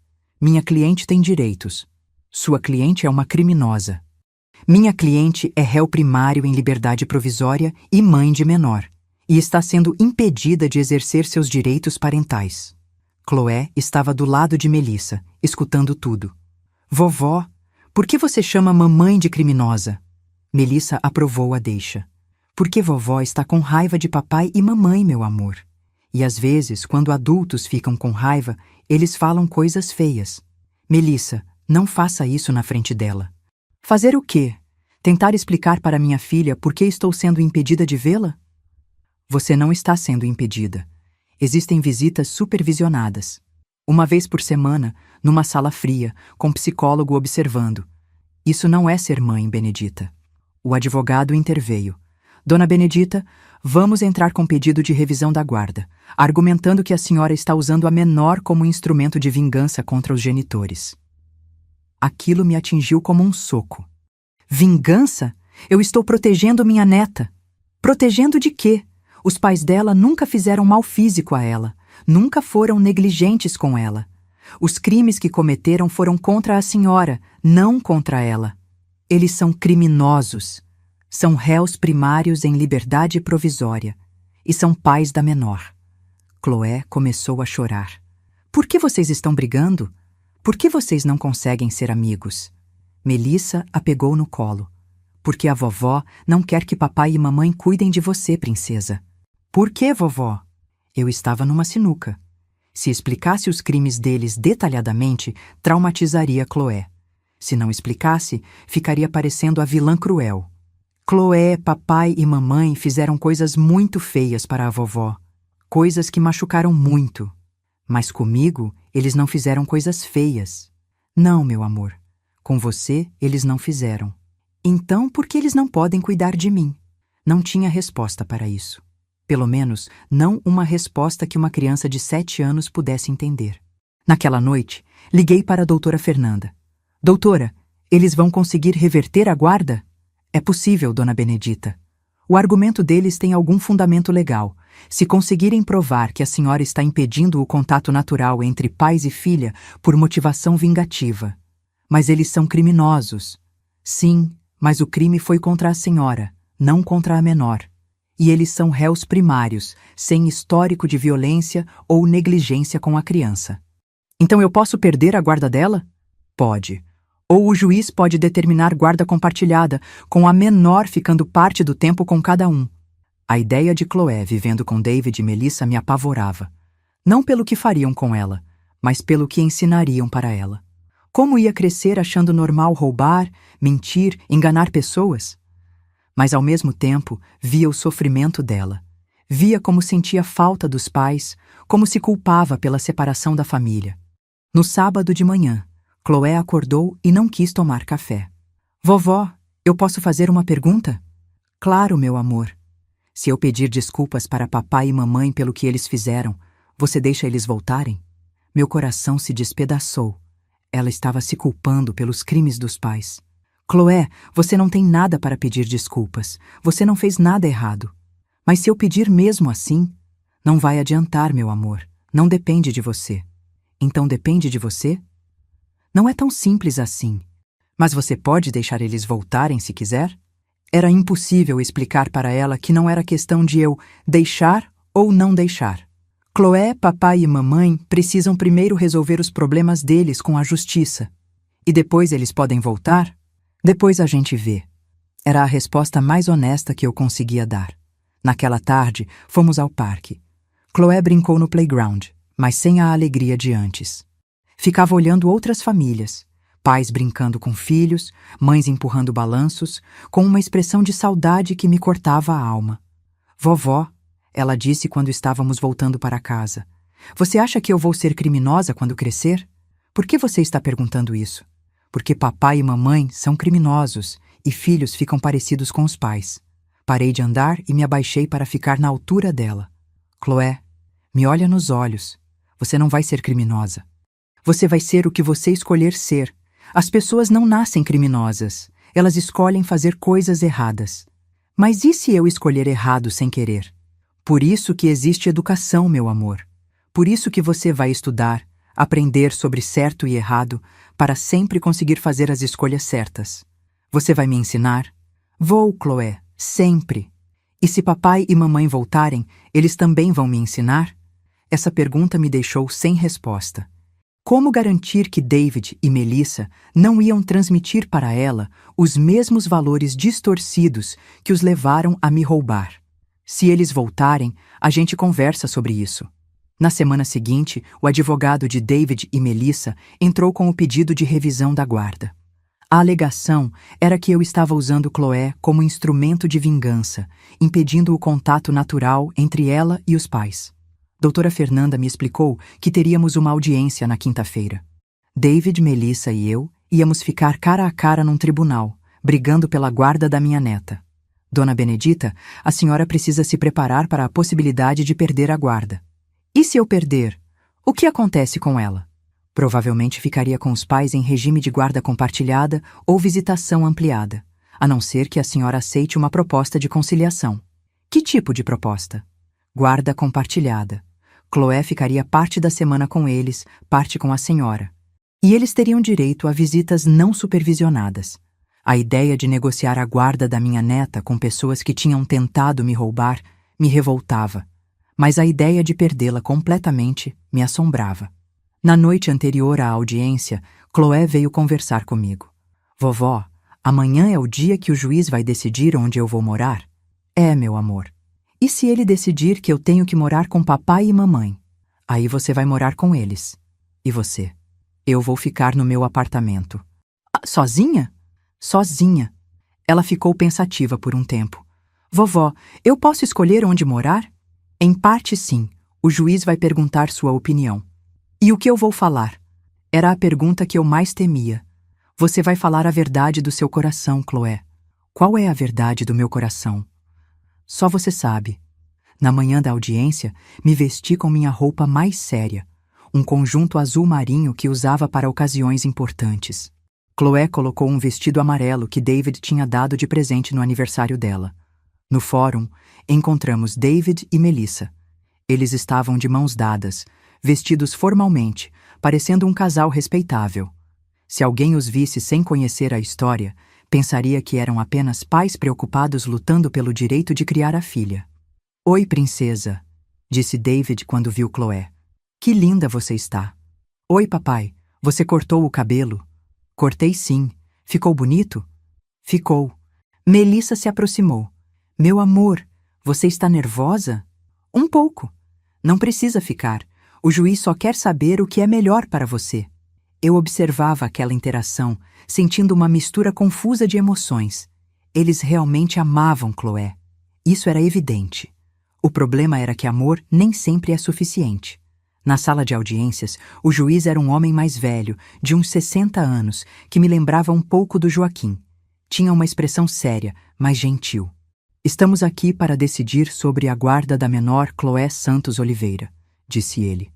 Minha cliente tem direitos. Sua cliente é uma criminosa. Minha cliente é réu primário em liberdade provisória e mãe de menor, e está sendo impedida de exercer seus direitos parentais. Chloé estava do lado de Melissa, escutando tudo. Vovó, por que você chama mamãe de criminosa? Melissa aprovou a deixa. Porque vovó está com raiva de papai e mamãe, meu amor. E às vezes, quando adultos ficam com raiva, eles falam coisas feias. Melissa, não faça isso na frente dela. Fazer o quê? Tentar explicar para minha filha por que estou sendo impedida de vê-la? Você não está sendo impedida. Existem visitas supervisionadas. Uma vez por semana, numa sala fria, com psicólogo observando. Isso não é ser mãe, Benedita. O advogado interveio. Dona Benedita, vamos entrar com pedido de revisão da guarda, argumentando que a senhora está usando a menor como instrumento de vingança contra os genitores. Aquilo me atingiu como um soco. Vingança? Eu estou protegendo minha neta. Protegendo de quê? Os pais dela nunca fizeram mal físico a ela, nunca foram negligentes com ela. Os crimes que cometeram foram contra a senhora, não contra ela. Eles são criminosos. São réus primários em liberdade provisória. E são pais da menor. Chloé começou a chorar. Por que vocês estão brigando? Por que vocês não conseguem ser amigos? Melissa a pegou no colo. Porque a vovó não quer que papai e mamãe cuidem de você, princesa. Por que, vovó? Eu estava numa sinuca. Se explicasse os crimes deles detalhadamente, traumatizaria Chloé. Se não explicasse, ficaria parecendo a vilã cruel. Chloé, papai e mamãe fizeram coisas muito feias para a vovó. Coisas que machucaram muito. Mas comigo, eles não fizeram coisas feias. Não, meu amor. Com você, eles não fizeram. Então, por que eles não podem cuidar de mim? Não tinha resposta para isso. Pelo menos, não uma resposta que uma criança de 7 anos pudesse entender. Naquela noite, liguei para a doutora Fernanda. Doutora, eles vão conseguir reverter a guarda? É possível, dona Benedita. O argumento deles tem algum fundamento legal. Se conseguirem provar que a senhora está impedindo o contato natural entre pais e filha por motivação vingativa. Mas eles são criminosos. Sim, mas o crime foi contra a senhora, não contra a menor. E eles são réus primários, sem histórico de violência ou negligência com a criança. Então eu posso perder a guarda dela? Pode. Ou o juiz pode determinar guarda compartilhada, com a menor ficando parte do tempo com cada um. A ideia de Chloé vivendo com David e Melissa me apavorava. Não pelo que fariam com ela, mas pelo que ensinariam para ela. Como ia crescer achando normal roubar, mentir, enganar pessoas? Mas ao mesmo tempo via o sofrimento dela. Via como sentia falta dos pais, como se culpava pela separação da família. No sábado de manhã, Chloé acordou e não quis tomar café. Vovó, eu posso fazer uma pergunta? Claro, meu amor. Se eu pedir desculpas para papai e mamãe pelo que eles fizeram, você deixa eles voltarem? Meu coração se despedaçou. Ela estava se culpando pelos crimes dos pais. Chloé, você não tem nada para pedir desculpas. Você não fez nada errado. Mas se eu pedir mesmo assim, não vai adiantar, meu amor. Não depende de você. Então depende de você? Não é tão simples assim. Mas você pode deixar eles voltarem se quiser? Era impossível explicar para ela que não era questão de eu deixar ou não deixar. Chloé, papai e mamãe precisam primeiro resolver os problemas deles com a justiça. E depois eles podem voltar? Depois a gente vê. Era a resposta mais honesta que eu conseguia dar. Naquela tarde, fomos ao parque. Chloé brincou no playground, mas sem a alegria de antes. Ficava olhando outras famílias, pais brincando com filhos, mães empurrando balanços, com uma expressão de saudade que me cortava a alma. Vovó, ela disse quando estávamos voltando para casa, você acha que eu vou ser criminosa quando crescer? Por que você está perguntando isso? Porque papai e mamãe são criminosos e filhos ficam parecidos com os pais. Parei de andar e me abaixei para ficar na altura dela. Chloé, me olha nos olhos. Você não vai ser criminosa. Você vai ser o que você escolher ser. As pessoas não nascem criminosas. Elas escolhem fazer coisas erradas. Mas e se eu escolher errado sem querer? Por isso que existe educação, meu amor. Por isso que você vai estudar, aprender sobre certo e errado, para sempre conseguir fazer as escolhas certas. Você vai me ensinar? Vou, Chloé, sempre. E se papai e mamãe voltarem, eles também vão me ensinar? Essa pergunta me deixou sem resposta. Como garantir que David e Melissa não iam transmitir para ela os mesmos valores distorcidos que os levaram a me roubar? Se eles voltarem, a gente conversa sobre isso. Na semana seguinte, o advogado de David e Melissa entrou com o pedido de revisão da guarda. A alegação era que eu estava usando Chloé como instrumento de vingança, impedindo o contato natural entre ela e os pais. Doutora Fernanda me explicou que teríamos uma audiência na quinta-feira. David, Melissa e eu íamos ficar cara a cara num tribunal, brigando pela guarda da minha neta. Dona Benedita, a senhora precisa se preparar para a possibilidade de perder a guarda. E se eu perder? O que acontece com ela? Provavelmente ficaria com os pais em regime de guarda compartilhada ou visitação ampliada, a não ser que a senhora aceite uma proposta de conciliação. Que tipo de proposta? Guarda compartilhada. Chloé ficaria parte da semana com eles, parte com a senhora. E eles teriam direito a visitas não supervisionadas. A ideia de negociar a guarda da minha neta com pessoas que tinham tentado me roubar me revoltava. Mas a ideia de perdê-la completamente me assombrava. Na noite anterior à audiência, Chloé veio conversar comigo. Vovó, amanhã é o dia que o juiz vai decidir onde eu vou morar? É, meu amor. E se ele decidir que eu tenho que morar com papai e mamãe? Aí você vai morar com eles. E você? Eu vou ficar no meu apartamento. Sozinha? Sozinha. Ela ficou pensativa por um tempo. Vovó, eu posso escolher onde morar? Em parte, sim. O juiz vai perguntar sua opinião. E o que eu vou falar? Era a pergunta que eu mais temia. Você vai falar a verdade do seu coração, Chloé. Qual é a verdade do meu coração? Só você sabe. Na manhã da audiência, me vesti com minha roupa mais séria. um conjunto azul marinho que usava para ocasiões importantes. Chloé colocou um vestido amarelo que David tinha dado de presente no aniversário dela. No fórum, encontramos David e Melissa. Eles estavam de mãos dadas, vestidos formalmente, parecendo um casal respeitável. Se alguém os visse sem conhecer a história, pensaria que eram apenas pais preocupados lutando pelo direito de criar a filha. "Oi, princesa", disse David quando viu Chloé. "Que linda você está." "Oi, papai, você cortou o cabelo?" "Cortei sim. Ficou bonito?" "Ficou." Melissa se aproximou. "Meu amor, você está nervosa?" "Um pouco." "Não precisa ficar. O juiz só quer saber o que é melhor para você." Eu observava aquela interação, sentindo uma mistura confusa de emoções. Eles realmente amavam Chloé. Isso era evidente. O problema era que amor nem sempre é suficiente. Na sala de audiências, o juiz era um homem mais velho, de uns 60 anos, que me lembrava um pouco do Joaquim. Tinha uma expressão séria, mas gentil. "Estamos aqui para decidir sobre a guarda da menor Chloé Santos Oliveira", disse ele.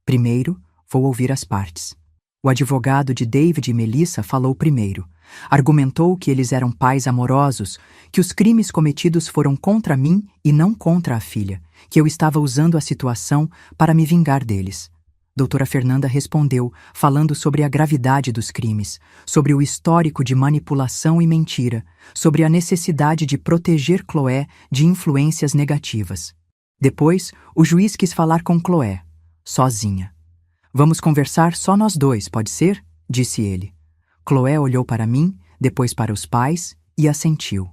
"Primeiro, vou ouvir as partes." O advogado de David e Melissa falou primeiro. Argumentou que eles eram pais amorosos, que os crimes cometidos foram contra mim e não contra a filha, que eu estava usando a situação para me vingar deles. Doutora Fernanda respondeu, falando sobre a gravidade dos crimes, sobre o histórico de manipulação e mentira, sobre a necessidade de proteger Chloé de influências negativas. Depois, o juiz quis falar com Chloé, sozinha. "Vamos conversar só nós dois, pode ser?", disse ele. Chloé olhou para mim, depois para os pais e assentiu.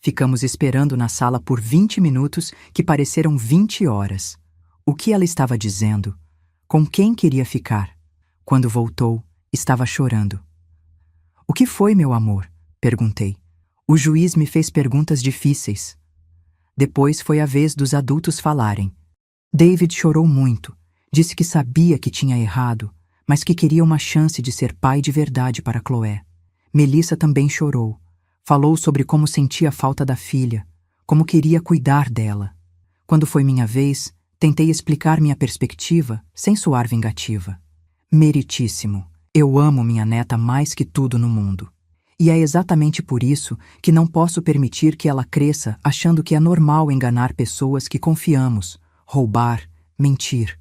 Ficamos esperando na sala por 20 minutos que pareceram 20 horas. O que ela estava dizendo? Com quem queria ficar? Quando voltou, estava chorando. "O que foi, meu amor?", perguntei. O juiz me fez perguntas difíceis. Depois foi a vez dos adultos falarem. David chorou muito. Disse que sabia que tinha errado, mas que queria uma chance de ser pai de verdade para Chloé. Melissa também chorou. Falou sobre como sentia a falta da filha, como queria cuidar dela. Quando foi minha vez, tentei explicar minha perspectiva, sem soar vingativa. "Meritíssimo. Eu amo minha neta mais que tudo no mundo. E é exatamente por isso que não posso permitir que ela cresça achando que é normal enganar pessoas que confiamos, roubar, mentir.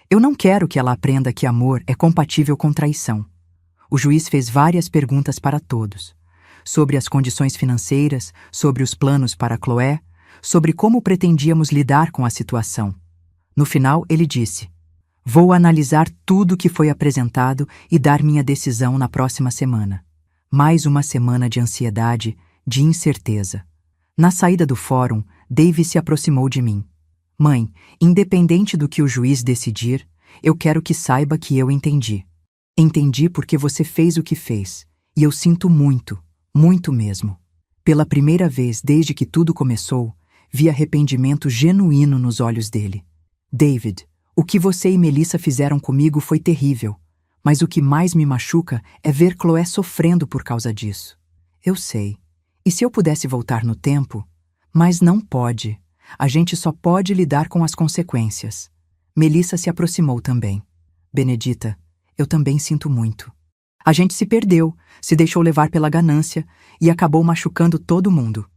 Eu não quero que ela aprenda que amor é compatível com traição." O juiz fez várias perguntas para todos. Sobre as condições financeiras, sobre os planos para Chloé, sobre como pretendíamos lidar com a situação. No final, ele disse: "Vou analisar tudo o que foi apresentado e dar minha decisão na próxima semana." Mais uma semana de ansiedade, de incerteza. Na saída do fórum, Dave se aproximou de mim. "Mãe, independente do que o juiz decidir, eu quero que saiba que eu entendi. Entendi porque você fez o que fez, e eu sinto muito, muito mesmo." Pela primeira vez desde que tudo começou, vi arrependimento genuíno nos olhos dele. "David, o que você e Melissa fizeram comigo foi terrível, mas o que mais me machuca é ver Chloé sofrendo por causa disso." "Eu sei. E se eu pudesse voltar no tempo? Mas não pode. A gente só pode lidar com as consequências." Melissa se aproximou também. "Benedita, eu também sinto muito. A gente se perdeu, se deixou levar pela ganância e acabou machucando todo mundo."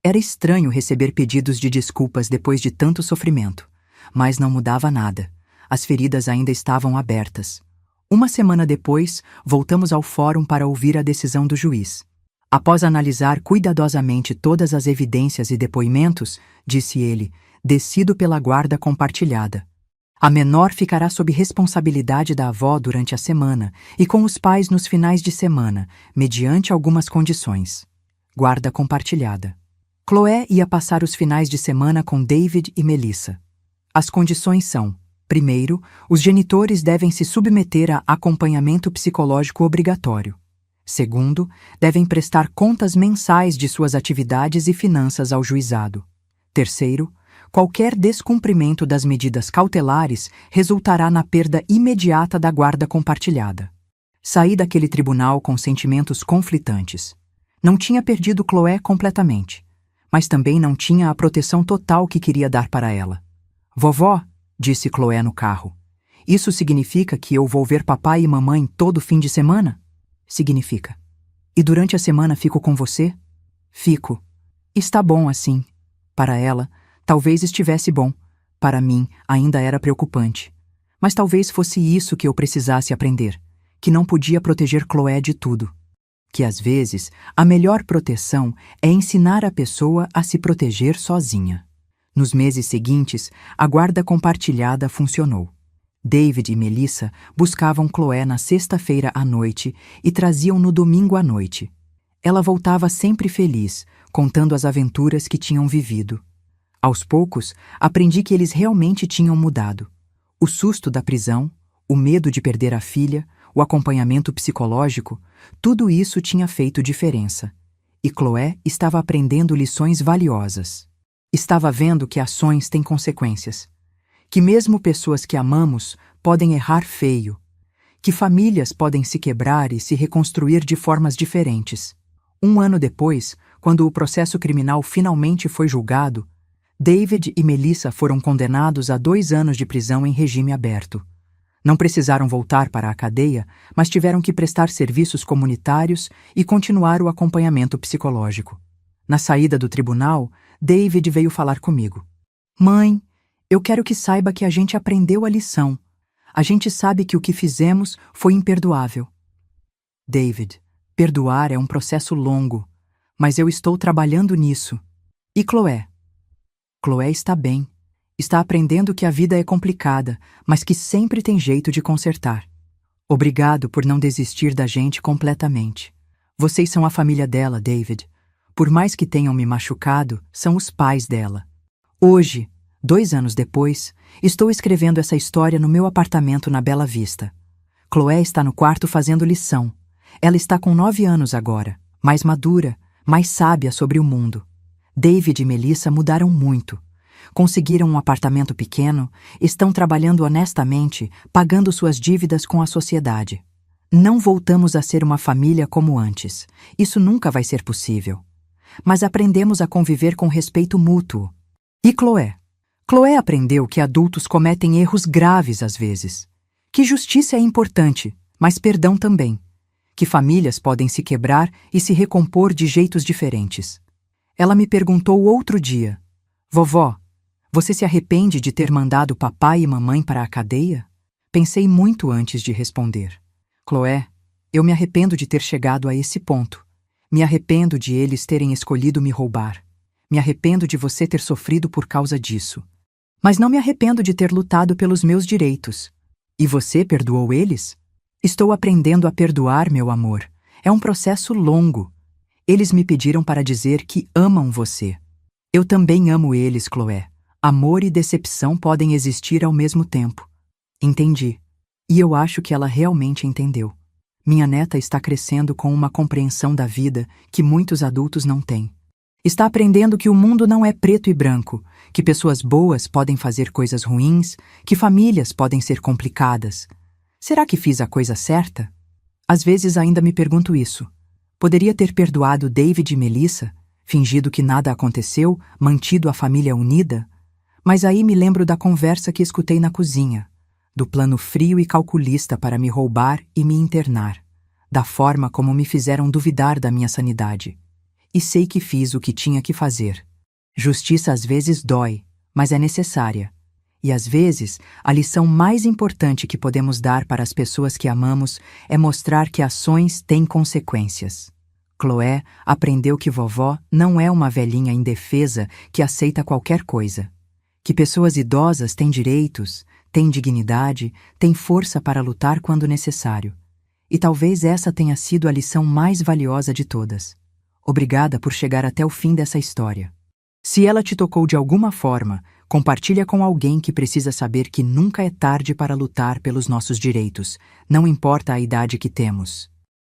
Era estranho receber pedidos de desculpas depois de tanto sofrimento, mas não mudava nada. As feridas ainda estavam abertas. Uma semana depois, voltamos ao fórum para ouvir a decisão do juiz. Após analisar cuidadosamente todas as evidências e depoimentos, disse ele, "Decido pela guarda compartilhada. A menor ficará sob responsabilidade da avó durante a semana e com os pais nos finais de semana, mediante algumas condições. Guarda compartilhada." Chloé ia passar os finais de semana com David e Melissa. As condições são: primeiro, os genitores devem se submeter a acompanhamento psicológico obrigatório. Segundo, devem prestar contas mensais de suas atividades e finanças ao juizado. Terceiro, qualquer descumprimento das medidas cautelares resultará na perda imediata da guarda compartilhada. Saí daquele tribunal com sentimentos conflitantes. Não tinha perdido Chloé completamente, mas também não tinha a proteção total que queria dar para ela. "Vovó", disse Chloé no carro. Isso significa que eu vou ver papai e mamãe todo fim de semana? Significa. E durante a semana fico com você? Fico. Está bom assim. Para ela, talvez estivesse bom. Para mim, ainda era preocupante. Mas talvez fosse isso que eu precisasse aprender, que não podia proteger Chloé de tudo. Que às vezes, a melhor proteção é ensinar a pessoa a se proteger sozinha. Nos meses seguintes, a guarda compartilhada funcionou. David e Melissa buscavam Chloé na sexta-feira à noite e traziam no domingo à noite. Ela voltava sempre feliz, contando as aventuras que tinham vivido. Aos poucos, aprendi que eles realmente tinham mudado. O susto da prisão, o medo de perder a filha, o acompanhamento psicológico, tudo isso tinha feito diferença. E Chloé estava aprendendo lições valiosas. Estava vendo que ações têm consequências. Que mesmo pessoas que amamos podem errar feio. Que famílias podem se quebrar e se reconstruir de formas diferentes. 1 ano depois, quando o processo criminal finalmente foi julgado, David e Melissa foram condenados a 2 anos de prisão em regime aberto. Não precisaram voltar para a cadeia, mas tiveram que prestar serviços comunitários e continuar o acompanhamento psicológico. Na saída do tribunal, David veio falar comigo. Mãe, eu quero que saiba que a gente aprendeu a lição. A gente sabe que o que fizemos foi imperdoável. David, perdoar é um processo longo, mas eu estou trabalhando nisso. E Chloé? Chloé está bem. Está aprendendo que a vida é complicada, mas que sempre tem jeito de consertar. Obrigado por não desistir da gente completamente. Vocês são a família dela, David. Por mais que tenham me machucado, são os pais dela. Hoje, 2 anos depois, estou escrevendo essa história no meu apartamento na Bela Vista. Chloé está no quarto fazendo lição. Ela está com 9 anos agora, mais madura, mais sábia sobre o mundo. David e Melissa mudaram muito. Conseguiram um apartamento pequeno, estão trabalhando honestamente, pagando suas dívidas com a sociedade. Não voltamos a ser uma família como antes. Isso nunca vai ser possível. Mas aprendemos a conviver com respeito mútuo. E Chloé? Chloé aprendeu que adultos cometem erros graves às vezes. Que justiça é importante, mas perdão também. Que famílias podem se quebrar e se recompor de jeitos diferentes. Ela me perguntou outro dia: Vovó, você se arrepende de ter mandado papai e mamãe para a cadeia? Pensei muito antes de responder. Chloé, eu me arrependo de ter chegado a esse ponto. Me arrependo de eles terem escolhido me roubar. Me arrependo de você ter sofrido por causa disso. Mas não me arrependo de ter lutado pelos meus direitos. E você perdoou eles? Estou aprendendo a perdoar, meu amor. É um processo longo. Eles me pediram para dizer que amam você. Eu também amo eles, Chloé. Amor e decepção podem existir ao mesmo tempo. Entendi. E eu acho que ela realmente entendeu. Minha neta está crescendo com uma compreensão da vida que muitos adultos não têm. Está aprendendo que o mundo não é preto e branco, que pessoas boas podem fazer coisas ruins, que famílias podem ser complicadas. Será que fiz a coisa certa? Às vezes ainda me pergunto isso. Poderia ter perdoado David e Melissa, fingido que nada aconteceu, mantido a família unida? Mas aí me lembro da conversa que escutei na cozinha, do plano frio e calculista para me roubar e me internar, da forma como me fizeram duvidar da minha sanidade. E sei que fiz o que tinha que fazer. Justiça às vezes dói, mas é necessária. E às vezes, a lição mais importante que podemos dar para as pessoas que amamos é mostrar que ações têm consequências. Chloé aprendeu que vovó não é uma velhinha indefesa que aceita qualquer coisa. Que pessoas idosas têm direitos, têm dignidade, têm força para lutar quando necessário. E talvez essa tenha sido a lição mais valiosa de todas. Obrigada por chegar até o fim dessa história. Se ela te tocou de alguma forma, compartilha com alguém que precisa saber que nunca é tarde para lutar pelos nossos direitos, não importa a idade que temos.